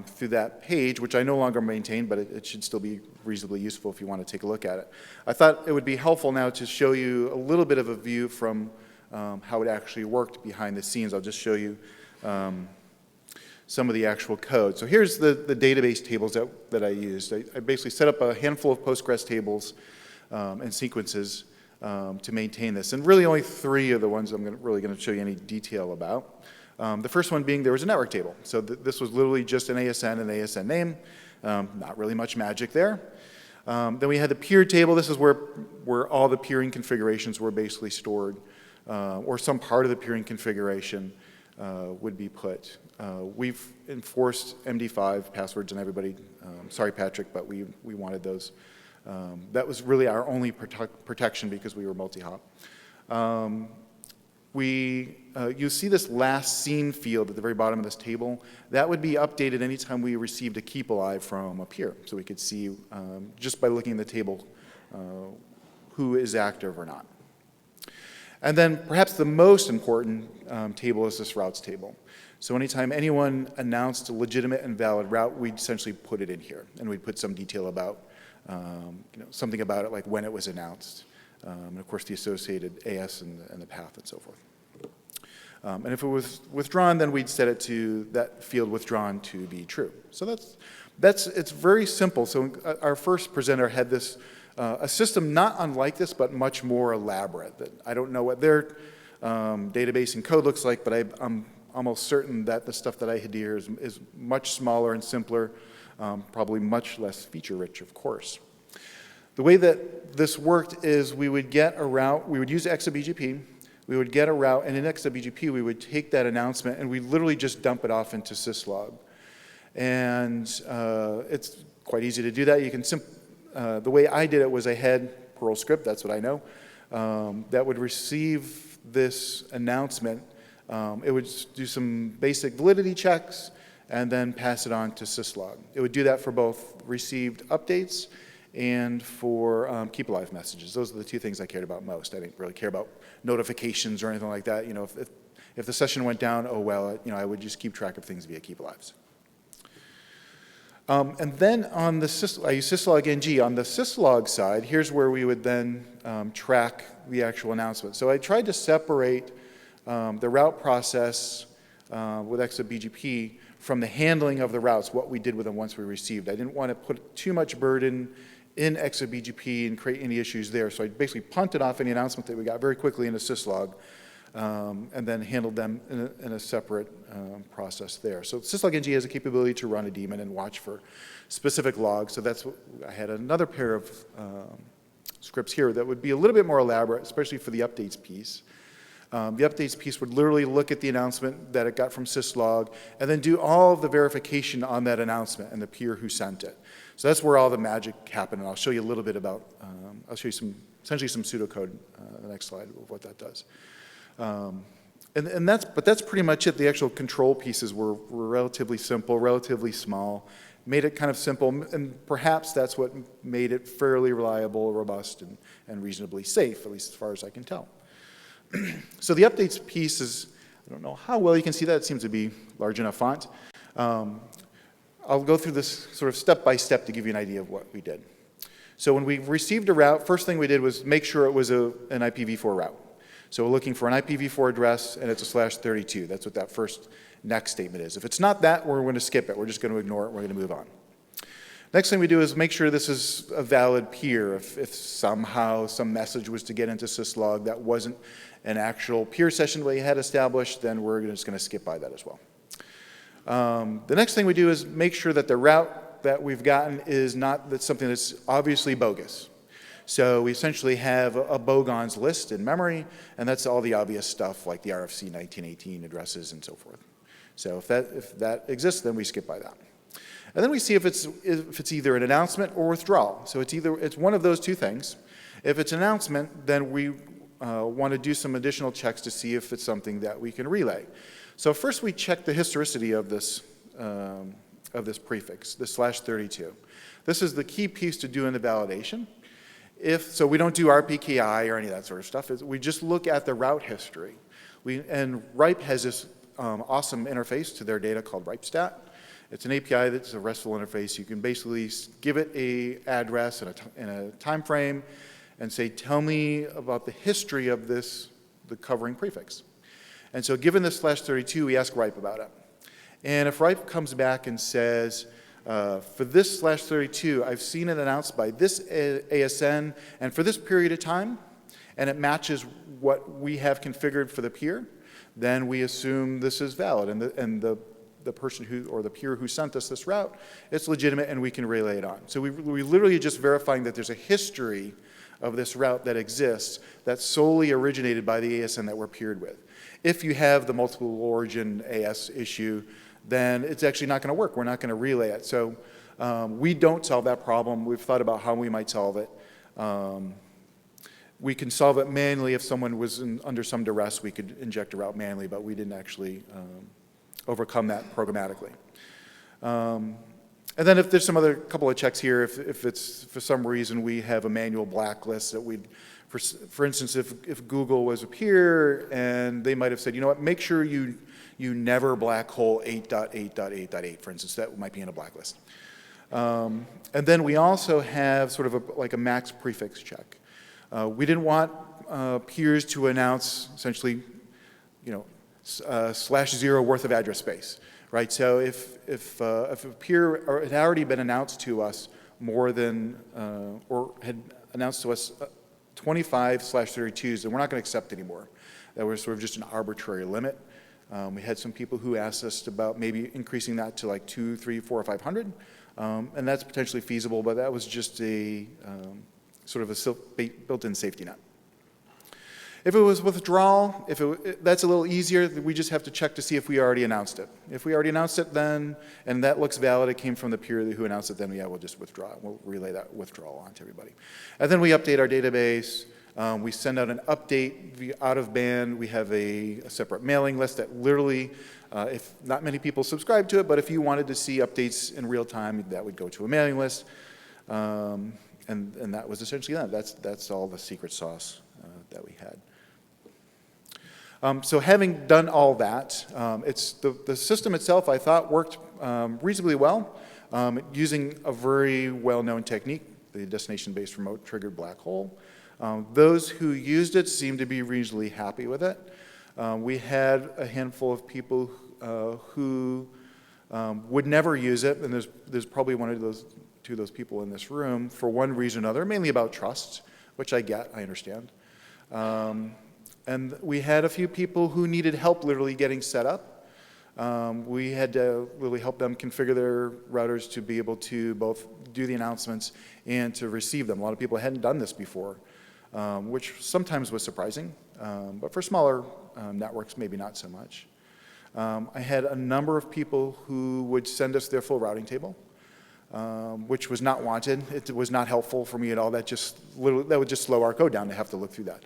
through that page, which I no longer maintain, but it should still be reasonably useful if you want to take a look at it. I thought it would be helpful now to show you a little bit of a view from how it actually worked behind the scenes. I'll just show you some of the actual code. So here's the database tables that I used. I basically set up a handful of Postgres tables and sequences to maintain this. And really only 3 of the ones I'm really going to show you any detail about. The first one being there was a network table. So this was literally just an ASN name. Not really much magic there. Then we had the peer table. This is where all the peering configurations were basically stored, or some part of the peering configuration would be put. We've enforced MD5 passwords on everybody. Sorry, Patrick, but we wanted those. That was really our only protection because we were multi-hop. You see this last seen field at the very bottom of this table. That would be updated anytime we received a keep alive from up here. So we could see, just by looking at the table, who is active or not. And then perhaps the most important table is this routes table. So anytime anyone announced a legitimate and valid route, we'd essentially put it in here. And we'd put some detail about, something about it, like when it was announced. And of course, the associated AS and the path and so forth. And if it was withdrawn, then we'd set it to that field withdrawn to be true. So it's very simple. So our first presenter had this, a system not unlike this, but much more elaborate. That I don't know what their database and code looks like, but I'm almost certain that the stuff that I had here is much smaller and simpler, probably much less feature-rich, of course. The way that this worked is we would get a route, we would use ExaBGP, we would get a route, and in ExaBGP we would take that announcement and we literally just dump it off into syslog. And it's quite easy to do that. You can the way I did it was I had Perl script, that's what I know, that would receive this announcement. It would do some basic validity checks and then pass it on to syslog. It would do that for both received updates and for keep alive messages. Those are the two things I cared about most. I didn't really care about notifications or anything like that. You know, if the session went down, oh well, you know, I would just keep track of things via keep alives. And then on the I use syslog ng. On the syslog side, here's where we would then track the actual announcement. So I tried to separate the route process with ExaBGP from the handling of the routes, what we did with them once we received. I didn't want to put too much burden in ExaBGP and create any issues there. So I basically punted off any announcement that we got very quickly into syslog and then handled them in a separate process there. So syslog ng has a capability to run a daemon and watch for specific logs. So that's what I had another pair of scripts here that would be a little bit more elaborate, especially for the updates piece. The updates piece would literally look at the announcement that it got from syslog and then do all of the verification on that announcement and the peer who sent it. So that's where all the magic happened, and I'll show you a little bit about, I'll show you essentially some pseudocode the next slide of what that does. But that's pretty much it. The actual control pieces were relatively simple, relatively small, made it kind of simple, and perhaps that's what made it fairly reliable, robust, and reasonably safe, at least as far as I can tell. So the updates piece is, I don't know how well you can see that. It seems to be large enough font. I'll go through this sort of step by step to give you an idea of what we did. So when we received a route, first thing we did was make sure it was an IPv4 route. So we're looking for an IPv4 address, and it's a /32. That's what that first next statement is. If it's not that, we're going to skip it. We're just going to ignore it. We're going to move on. Next thing we do is make sure this is a valid peer. If somehow some message was to get into syslog that wasn't an actual peer session we had established, then we're just going to skip by that as well. The next thing we do is make sure that the route that we've gotten is not something that's obviously bogus. So we essentially have a bogons list in memory, and that's all the obvious stuff like the RFC 1918 addresses and so forth. So if that exists, then we skip by that. And then we see if it's either an announcement or withdrawal. So it's one of those two things. If it's an announcement, then we want to do some additional checks to see if it's something that we can relay. So first we check the historicity of this prefix, the /32. This is the key piece to doing the validation. So we don't do RPKI or any of that sort of stuff. We just look at the route history. And RIPE has this awesome interface to their data called RIPEstat. It's an API that's a RESTful interface. You can basically give it an address and a time frame and say, tell me about the history of the covering prefix. And so given this /32, we ask RIPE about it. And if RIPE comes back and says, for this /32, I've seen it announced by this ASN and for this period of time, and it matches what we have configured for the peer, then we assume this is valid. And the person or the peer who sent us this route, it's legitimate and we can relay it on. So we literally just verifying that there's a history of this route that exists that's solely originated by the ASN that we're peered with. If you have the multiple origin AS issue, then it's actually not going to work. We're not going to relay it. So we don't solve that problem. We've thought about how we might solve it. We can solve it manually if someone was under some duress. We could inject a route manually, but we didn't actually overcome that programmatically. And then if there's some other couple of checks here, if it's for some reason we have a manual blacklist that we'd, for instance, if Google was a peer and they might have said, you know what, make sure you never black hole 8.8.8.8, for instance, that might be in a blacklist. And then we also have sort of like a max prefix check. We didn't want peers to announce essentially, /0 worth of address space, right? So if a peer had already been announced to us more than, or had announced to us 25/32s, then we're not going to accept anymore. That was sort of just an arbitrary limit. We had some people who asked us about maybe increasing that to like 200, 300, 400, or 500, and that's potentially feasible, but that was just a sort of a built-in safety net. If it was withdrawal, that's a little easier. We just have to check to see if we already announced it. If we already announced it, then, and that looks valid, it came from the peer who announced it, then yeah, we'll just withdraw it. We'll relay that withdrawal on to everybody. And then we update our database. We send out an update via out of band. We have a separate mailing list that literally, if not many people subscribe to it, but if you wanted to see updates in real time, that would go to a mailing list. And that was essentially that. That's all the secret sauce that we had. So having done all that, the system itself I thought worked reasonably well, using a very well-known technique, the destination-based remote triggered black hole. Those who used it seemed to be reasonably happy with it. We had a handful of people who would never use it, and there's probably one of those, two of those people in this room for one reason or another, mainly about trust, which I get, I understand. And we had a few people who needed help literally getting set up. We had to really help them configure their routers to be able to both do the announcements and to receive them. A lot of people hadn't done this before, which sometimes was surprising, but for smaller networks, maybe not so much. I had a number of people who would send us their full routing table, which was not wanted. It was not helpful for me at all. That would just slow our code down to have to look through that.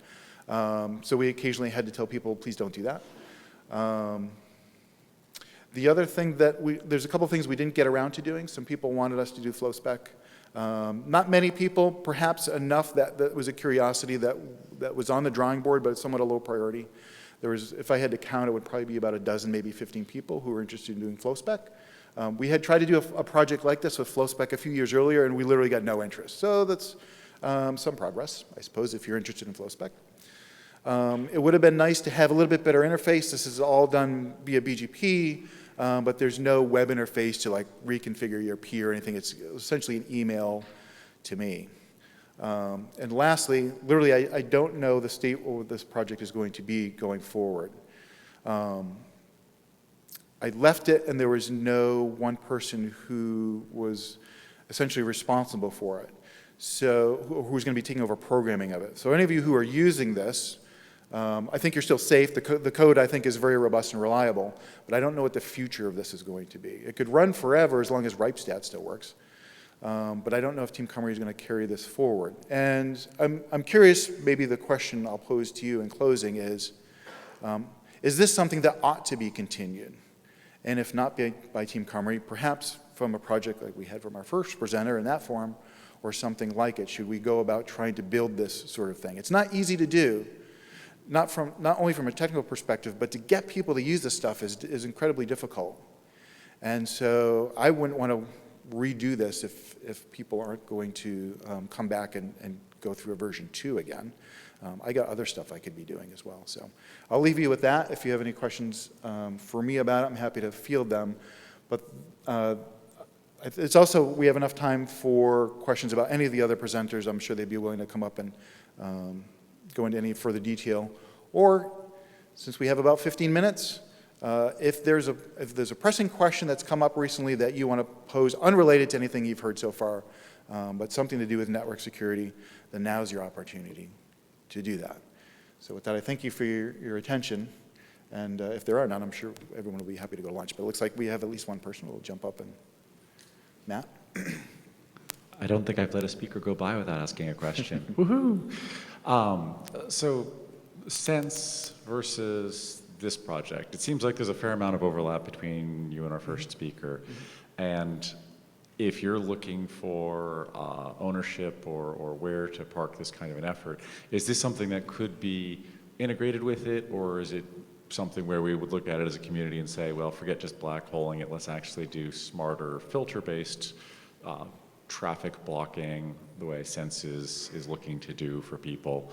So we occasionally had to tell people, please don't do that. The other thing there's a couple things we didn't get around to doing. Some people wanted us to do flow spec. Not many people, perhaps enough that was a curiosity that was on the drawing board, but somewhat a low priority. There was, if I had to count, it would probably be about a dozen, maybe 15 people who were interested in doing flow spec. We had tried to do a project like this with flow spec a few years earlier, and we literally got no interest. So that's some progress, I suppose, if you're interested in flow spec. It would have been nice to have a little bit better interface. This is all done via BGP, but there's no web interface to like reconfigure your peer or anything. It's essentially an email to me. And lastly, literally, I don't know the state where this project is going to be going forward. I left it, and there was no one person who was essentially responsible for it. So who's going to be taking over programming of it. So any of you who are using this, I think you're still safe. The code, I think, is very robust and reliable, but I don't know what the future of this is going to be. It could run forever as long as RipeStat still works, but I don't know if Team Cymru is going to carry this forward. And I'm curious, maybe the question I'll pose to you in closing is this something that ought to be continued? And if not by Team Cymru, perhaps from a project like we had from our first presenter in that forum, or something like it, should we go about trying to build this sort of thing? It's not easy to do, not only from a technical perspective, but to get people to use this stuff is incredibly difficult. And so I wouldn't want to redo this if people aren't going to come back and go through a version 2 again. I got other stuff I could be doing as well. So I'll leave you with that. If you have any questions for me about it, I'm happy to field them. But it's also, we have enough time for questions about any of the other presenters. I'm sure they'd be willing to come up and go into any further detail. Or, since we have about 15 minutes, if there's a pressing question that's come up recently that you want to pose unrelated to anything you've heard so far, but something to do with network security, then now's your opportunity to do that. So with that, I thank you for your attention. And if there are none, I'm sure everyone will be happy to go to lunch. But it looks like we have at least one person who will jump up and... Matt? I don't think I've let a speaker go by without asking a question. Woohoo! So Sense versus this project, it seems like there's a fair amount of overlap between you and our first speaker. And if you're looking for ownership or where to park this kind of an effort, is this something that could be integrated with it, or is it something where we would look at it as a community and say, well, forget just black holing it, let's actually do smarter filter-based traffic blocking the way Sense is looking to do for people?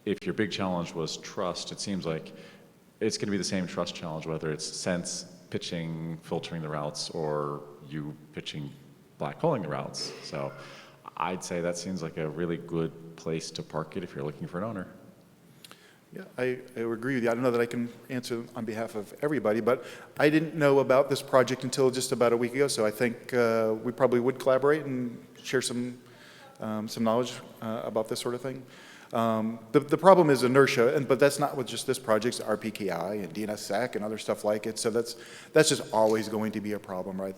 If your big challenge was trust, it seems like it's going to be the same trust challenge, whether it's Sense pitching, filtering the routes, or you pitching black holing the routes. So I'd say that seems like a really good place to park it if you're looking for an owner. Yeah, I agree with you. I don't know that I can answer on behalf of everybody, but I didn't know about this project until just about a week ago, so I think we probably would collaborate and share some knowledge about this sort of thing. The problem is inertia, but that's not with just this project. It's RPKI and DNSSEC and other stuff like it, so that's just always going to be a problem, right?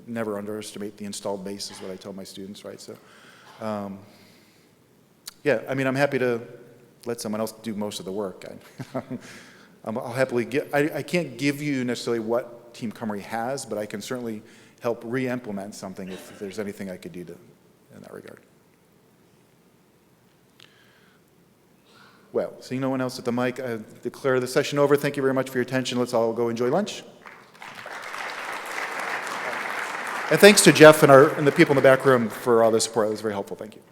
Never underestimate the installed base is what I tell my students, right? So, yeah, I mean, I'm happy to let someone else do most of the work. I'll happily I can't give you necessarily what Team Cumry has, but I can certainly help re-implement something if there's anything I could do in that regard. Well, seeing no one else at the mic, I declare the session over. Thank you very much for your attention. Let's all go enjoy lunch. And thanks to Jeff and the people in the back room for all the support. That was very helpful. Thank you.